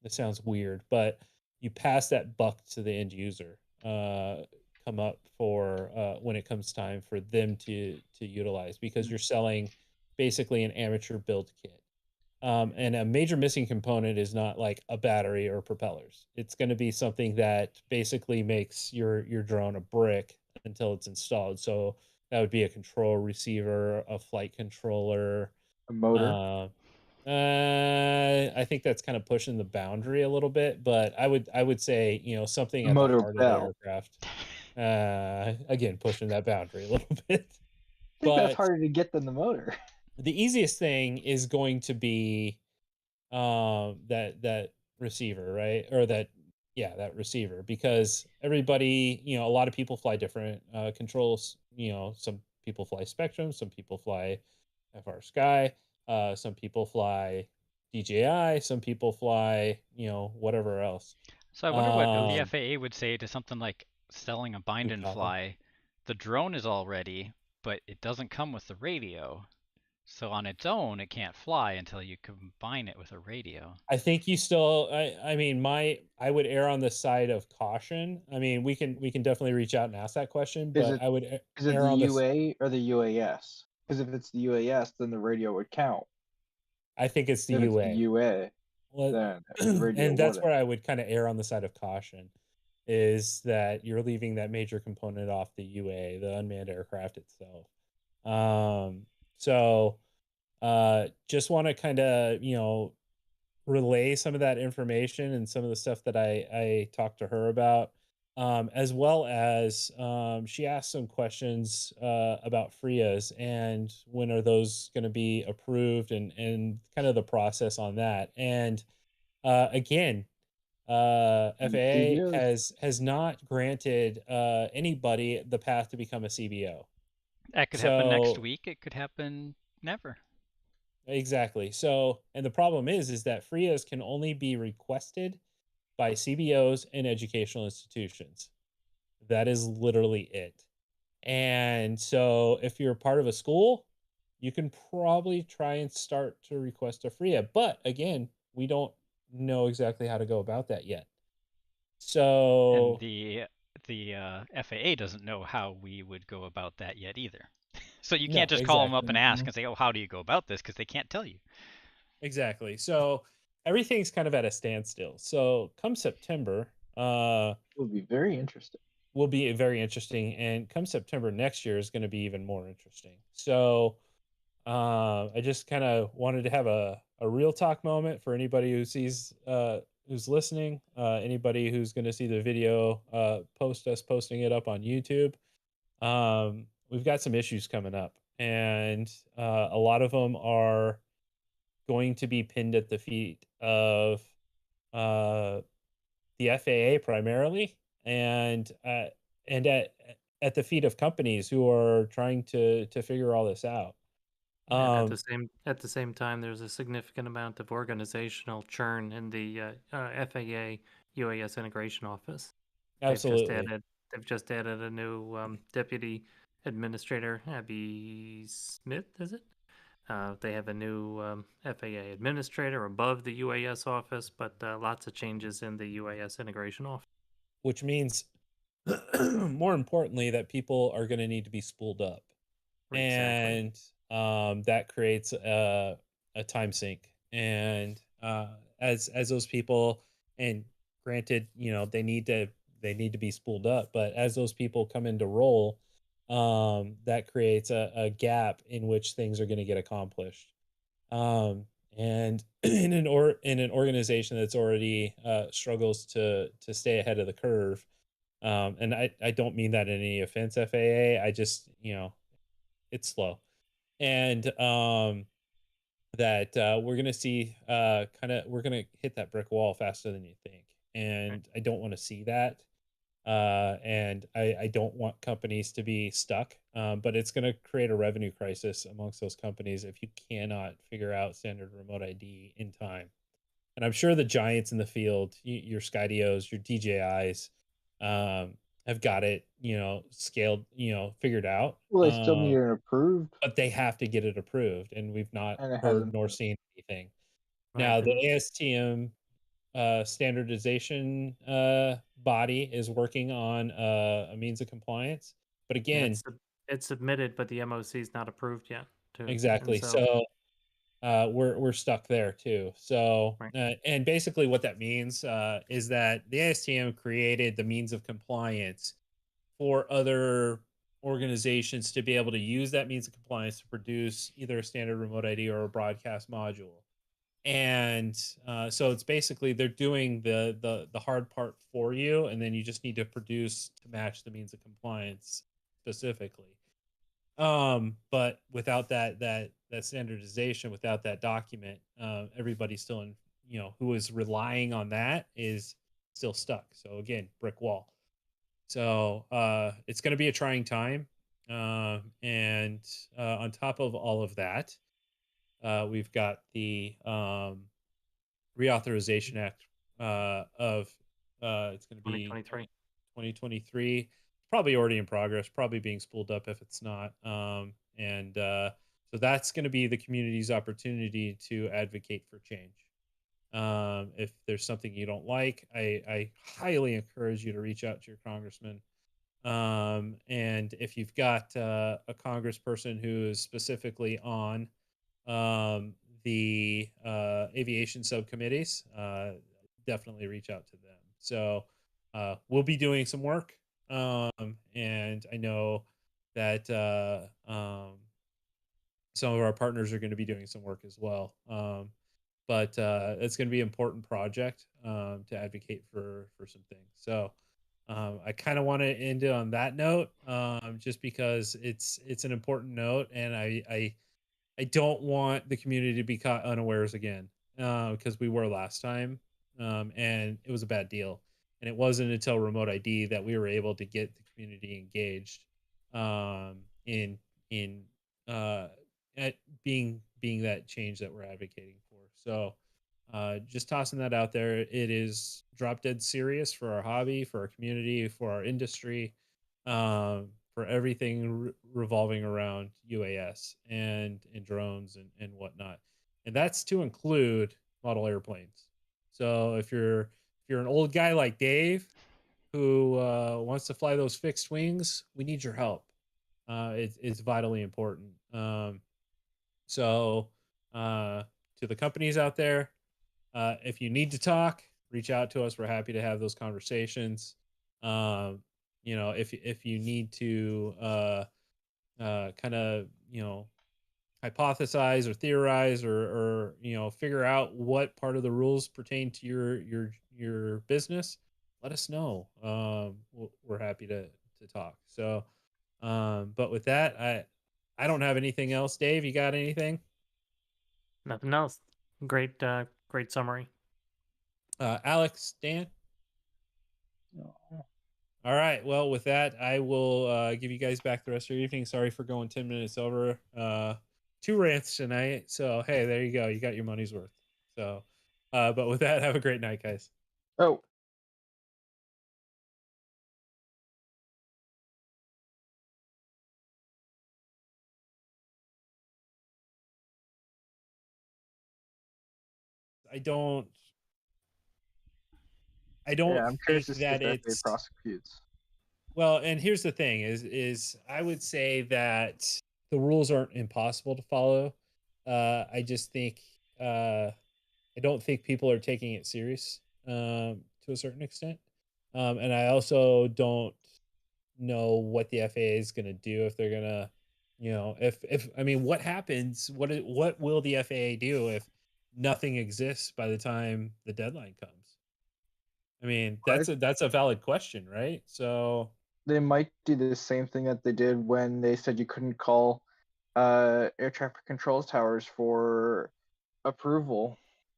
It sounds weird, but you pass that buck to the end user. Come up for when it comes time for them to utilize, because you're selling basically an amateur build kit. And a major missing component is not like a battery or propellers. It's going to be something that basically makes your drone a brick until it's installed. So that would be a control receiver, a flight controller, A motor. I think that's kind of pushing the boundary a little bit, but I would say, something A at the motor heart of the bell. aircraft. Again, pushing that boundary a little bit. I think that's But harder to get than the motor. the easiest thing is going to be that receiver, right? Or that receiver, because everybody, a lot of people fly different controls. Some people fly Spectrum, some people fly FR Sky, some people fly DJI, some people fly, whatever else. So I wonder what the Um, FAA would say to something like selling a bind Good and call. fly. The drone is all ready, but it doesn't come with the radio. So on its own, it can't fly until you combine it with a radio. I think you still. I mean, I would err on the side of caution. I mean, we can definitely reach out and ask that question, Is but it I would is it err the on this. UA or the UAS? Because if it's the UAS, then the radio would count. I think it's the If it's the UA. UA, Well, then the radio and that's wouldn't. where I would kind of err on the side of caution, is that you're leaving that major component off the UA, the unmanned aircraft itself. So just want to kind of, relay some of that information and some of the stuff that I talked to her about, as well as she asked some questions about FRIAs and when are those going to be approved, and kind of the process on that. And again, FAA CBOs. has not granted anybody the path to become a CBO. That could happen next So week. It could happen never. exactly. So, and the problem is that FRIAs can only be requested by CBOs and educational institutions. That is literally it. And so, if you're part of a school, you can probably try and start to request a FRIA. But again, we don't know exactly how to go about that yet. And So the FAA doesn't know how we would go about that yet either. So you no, can't just call them up exactly. and ask and say, "Oh, how do you go about this?" Because they can't tell you. Exactly. So everything's kind of at a standstill. So come September, Will be very interesting. will be very interesting, and come September next year is going to be even more interesting. So I just kind of wanted to have a real talk moment for anybody who sees who's listening, anybody who's going to see the video post us posting it up on YouTube. We've got some issues coming up, and a lot of them are going to be pinned at the feet of uh, the FAA primarily, and at the feet of companies who are trying to figure all this out. And at the same time, there's a significant amount of organizational churn in the FAA UAS integration office. Absolutely. They've just added a new deputy administrator, Abby Smith, is it? They have a new FAA administrator above the UAS office, but lots of changes in the UAS integration office. Which means, more importantly, that people are going to need to be spooled up. Exactly. And that creates a time sink. And as those people, and granted, they need to be spooled up, but as those people come into role, that creates a gap in which things are going to get accomplished. And in an organization that's already struggles to stay ahead of the curve, and I don't mean that in any offense, FAA. I just, it's slow. And that we're gonna see we're gonna hit that brick wall faster than you think. And I don't want to see that. And I don't want companies to be stuck. But it's going to create a revenue crisis amongst those companies if you cannot figure out standard remote ID in time. And I'm sure the giants in the field, your Skydios, your DJIs, have got it, scaled, figured out. Well, they still need it approved, But they have to get it approved, and we've not and it heard hasn't. nor seen anything. Right. Now, the ASTM standardization body is working on a means of compliance, but Yeah, again, it's submitted, but the MOC is not approved yet. Too. exactly. And So we're stuck there too. So Right. And basically what that means is that the ASTM created the means of compliance for other organizations to be able to use that means of compliance to produce either a standard remote ID or a broadcast module. And so it's basically they're doing the hard part for you, and then you just need to produce to match the means of compliance specifically. But without that standardization, without that document, everybody still in, who is relying on that is still stuck. So again, brick wall. So it's going to be a trying time. And on top of all of that, we've got the Reauthorization Act of it's going to be 2023. 2023. It's probably already in progress, probably being spooled up if it's not. And so that's going to be the community's opportunity to advocate for change. If there's something you don't like, I highly encourage you to reach out to your congressman. And if you've got a congressperson who is specifically on the aviation subcommittees, definitely reach out to them. So we'll be doing some work. And I know that some of our partners are going to be doing some work as well. But it's going to be an important project to advocate for some things. So I kind of want to end it on that note, just because it's an important note, and I don't want the community to be caught unawares again, because we were last time, and it was a bad deal. And it wasn't until remote ID that we were able to get the community engaged in at being that change that we're advocating for. So just tossing that out there. It is drop dead serious for our hobby, for our community, for our industry, for everything revolving around UAS and drones and whatnot. And that's to include model airplanes. So if you're an old guy like Dave who wants to fly those fixed wings, we need your help. It's vitally important. So to the companies out there, if you need to talk, reach out to us. We're happy to have those conversations. If you need to kind of hypothesize or theorize or figure out what part of the rules pertain to your business, let us know. We're happy to talk. So, but with that, I don't have anything else. Dave, you got anything? Nothing else. Great summary. Alex, Dan? No. All right. Well, with that, I will give you guys back the rest of your evening. Sorry for going 10 minutes over. 2 rants tonight. So, hey, there you go. You got your money's worth. So, but with that, have a great night, guys. Oh. I don't Yeah, I'm curious think to see that if they it's prosecutes. well, and here's the thing is I would say that the rules aren't impossible to follow. I just think I don't think people are taking it serious to a certain extent, and I also don't know what the FAA is going to do if they're going to, if I mean, what happens? What will the FAA do if nothing exists by the time the deadline comes? I mean, that's a valid question, right? So They might do the same thing that they did when they said you couldn't call air traffic control towers for approval,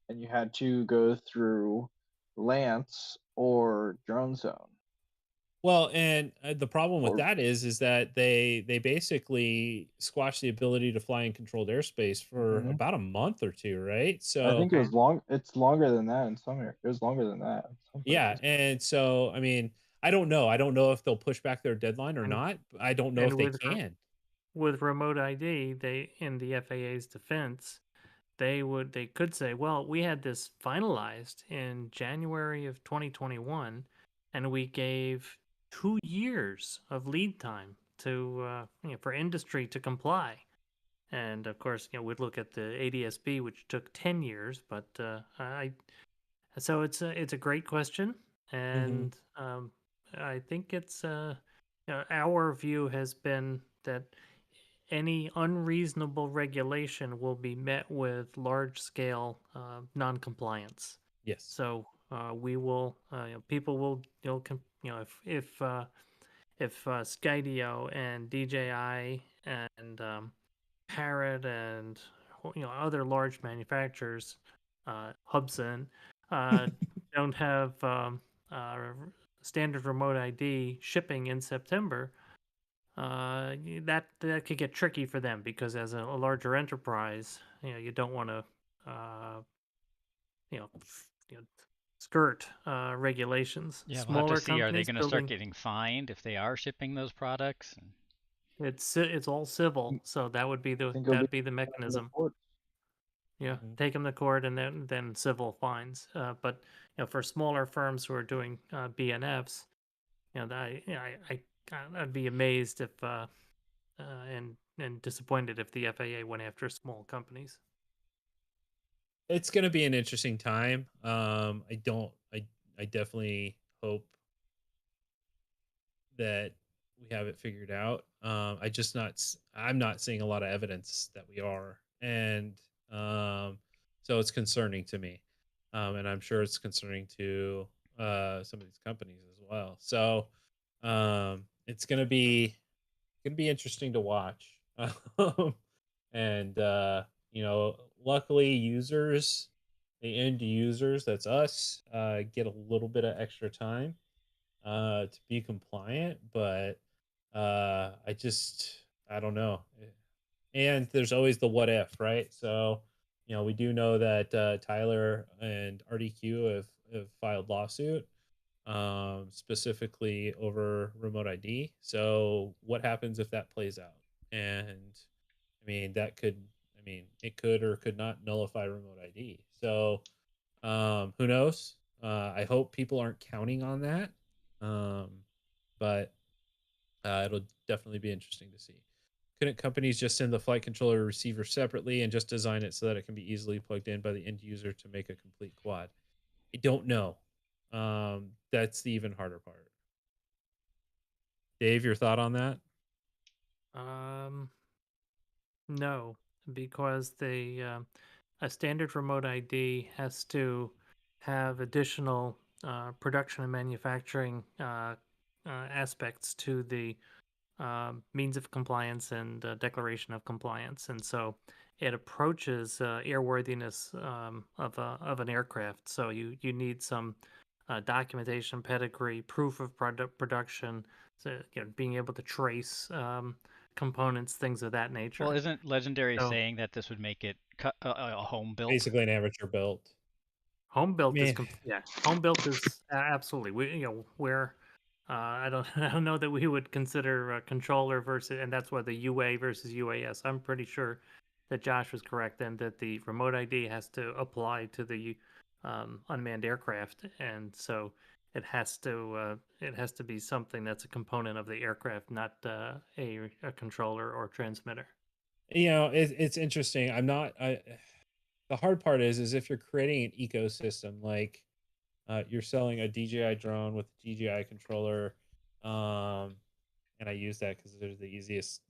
and you had to go through Lance or Drone Zone. well, and the problem with Or that is that they basically squash the ability to fly in controlled airspace for Mhm. about a month or two, right? I So think it was long. It's longer than that in some areas. It was longer than that in some yeah, places. and so I mean, I don't know. I don't know if they'll push back their deadline or And not. I don't know if and they can. with remote ID, they in the FAA's defense, they could say, well, we had this finalized in January of 2021, and we gave 2 years of lead time to for industry to comply. And of course, we'd look at the ADSB, which took 10 years. But so it's a great question, Mhm. and I think it's our view has been that any unreasonable regulation will be met with large scale non-compliance. Yes. So we will, people will, if Skydio and DJI and Parrot and other large manufacturers, Hubsan, don't have standard remote ID shipping in September, that could get tricky for them because as a larger enterprise, you don't want to, you know, you know, skirt regulations. Yeah, we'll have to Smaller see. Are they companies going to start building getting fined if they are shipping those products? it's all civil, so that would be I the think it'll be the in the mechanism. court. Yeah, Mhm. take them to court and then civil fines. But for smaller firms who are doing BNFs, I'd be amazed if and disappointed if the FAA went after small companies. It's gonna be an interesting time. I don't. I definitely hope that we have it figured out. I just not. I'm not seeing a lot of evidence that we are, and so it's concerning to me, and I'm sure it's concerning to some of these companies as well. So it's gonna be interesting to watch. Um, and luckily users, the end users, that's us, get a little bit of extra time to be compliant, but I don't know. And there's always the what if, right? So we do know that Tyler and RDQ have filed lawsuit specifically over remote ID. So what happens if that plays out? And I mean, it could or could not nullify remote ID. So, who knows? I hope people aren't counting on that. Um, but it'll definitely be interesting to see. Couldn't companies just send the flight controller receiver separately and just design it so that it can be easily plugged in by the end user to make a complete quad? I don't know. That's the even harder part. Dave, your thought on that? No, because a standard remote ID has to have additional production and manufacturing aspects to the means of compliance and declaration of compliance, and so it approaches airworthiness of an aircraft. So you need some documentation, pedigree, proof of production, so, being able to trace components, things of that nature. Well, isn't Legendary So saying that this would make it a home built? Basically, an amateur built. home built is Man. home built is absolutely where I don't I don't know that we would consider a controller versus, and that's why the UA versus UAS. I'm pretty sure that Josh was correct and that the remote ID has to apply to the unmanned aircraft, and so it has to be something that's a component of the aircraft, not a controller or transmitter. it's interesting. The hard part is if you're creating an ecosystem, like you're selling a DJI drone with a DJI controller, um, and I use that because they're the easiest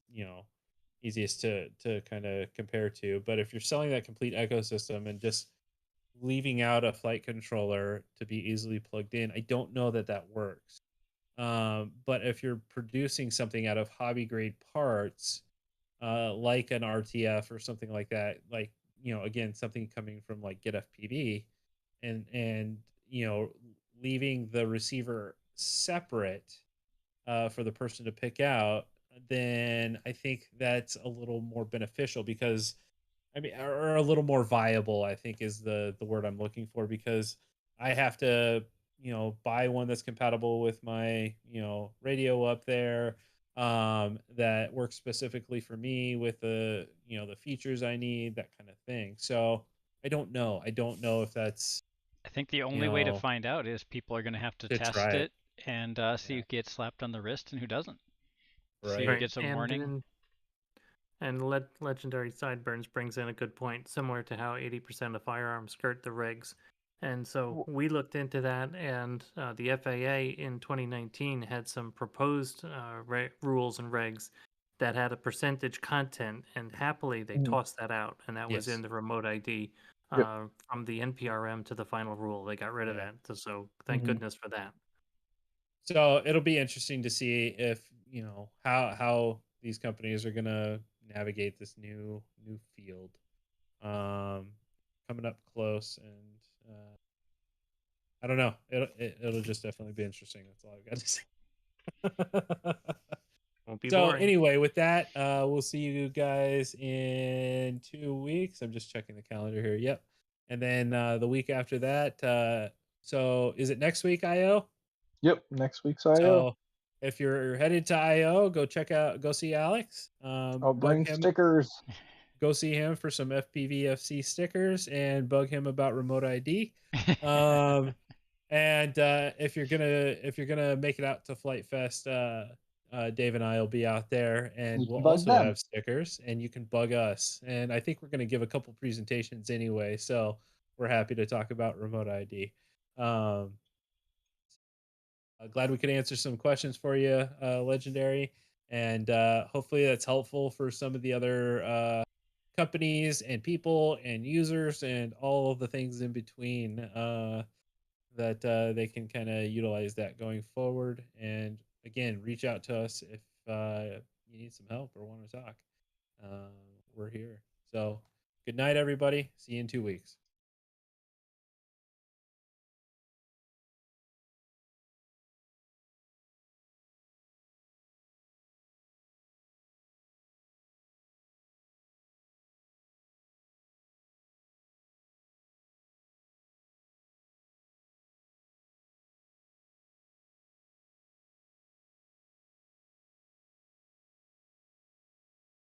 to kind of compare to. But if you're selling that complete ecosystem and just leaving out a flight controller to be easily plugged in, I don't know that that works. But if you're producing something out of hobby grade parts, like an RTF or something like that, like again, something coming from like Get FPV, and leaving the receiver separate for the person to pick out, then I think that's a little more beneficial because I mean, or a little more viable, I think is the word I'm looking for, because I have to, buy one that's compatible with my, radio up there, that works specifically for me with the features I need, that kind of thing. So I don't know. I don't know if that's, I think the you only way to know, find out is people are going to have to to test try it. it and see Yeah. who gets slapped on the wrist and who doesn't. See who Right. Right. gets a warning. Legendary Sideburns brings in a good point, similar to how 80% of firearms skirt the regs. And so we looked into that, and the FAA in 2019 had some proposed rules and regs that had a percentage content, and happily they tossed that out, and that was in Yes. the remote ID Yep. from the NPRM to the final rule. They got rid of Yeah. that, so thank goodness for that. So it'll be interesting to see if how these companies are gonna navigate this new field. Coming up close, and I don't know. It'll just definitely be interesting. That's all I've got to say. Won't be So boring. anyway, with that, we'll see you guys in 2 weeks. I'm just checking the calendar here. Yep, and then the week after that. So is it next week, IO? Yep, next week's IO. So if you're headed to IO, go see Alex. I'll Bug bring him. stickers. Go see him for some FPVFC stickers and bug him about remote ID. And if you're gonna make it out to Flight Fest, Dave and I will be out there, and You we'll can bug also them. have stickers, and you can bug us. And I think we're gonna give a couple presentations anyway, so we're happy to talk about remote ID. Glad we could answer some questions for you, Legendary, and hopefully that's helpful for some of the other companies and people and users and all of the things in between, that they can kind of utilize that going forward. And again, reach out to us if you need some help or want to talk. We're here. So good night, everybody. See you in 2 weeks.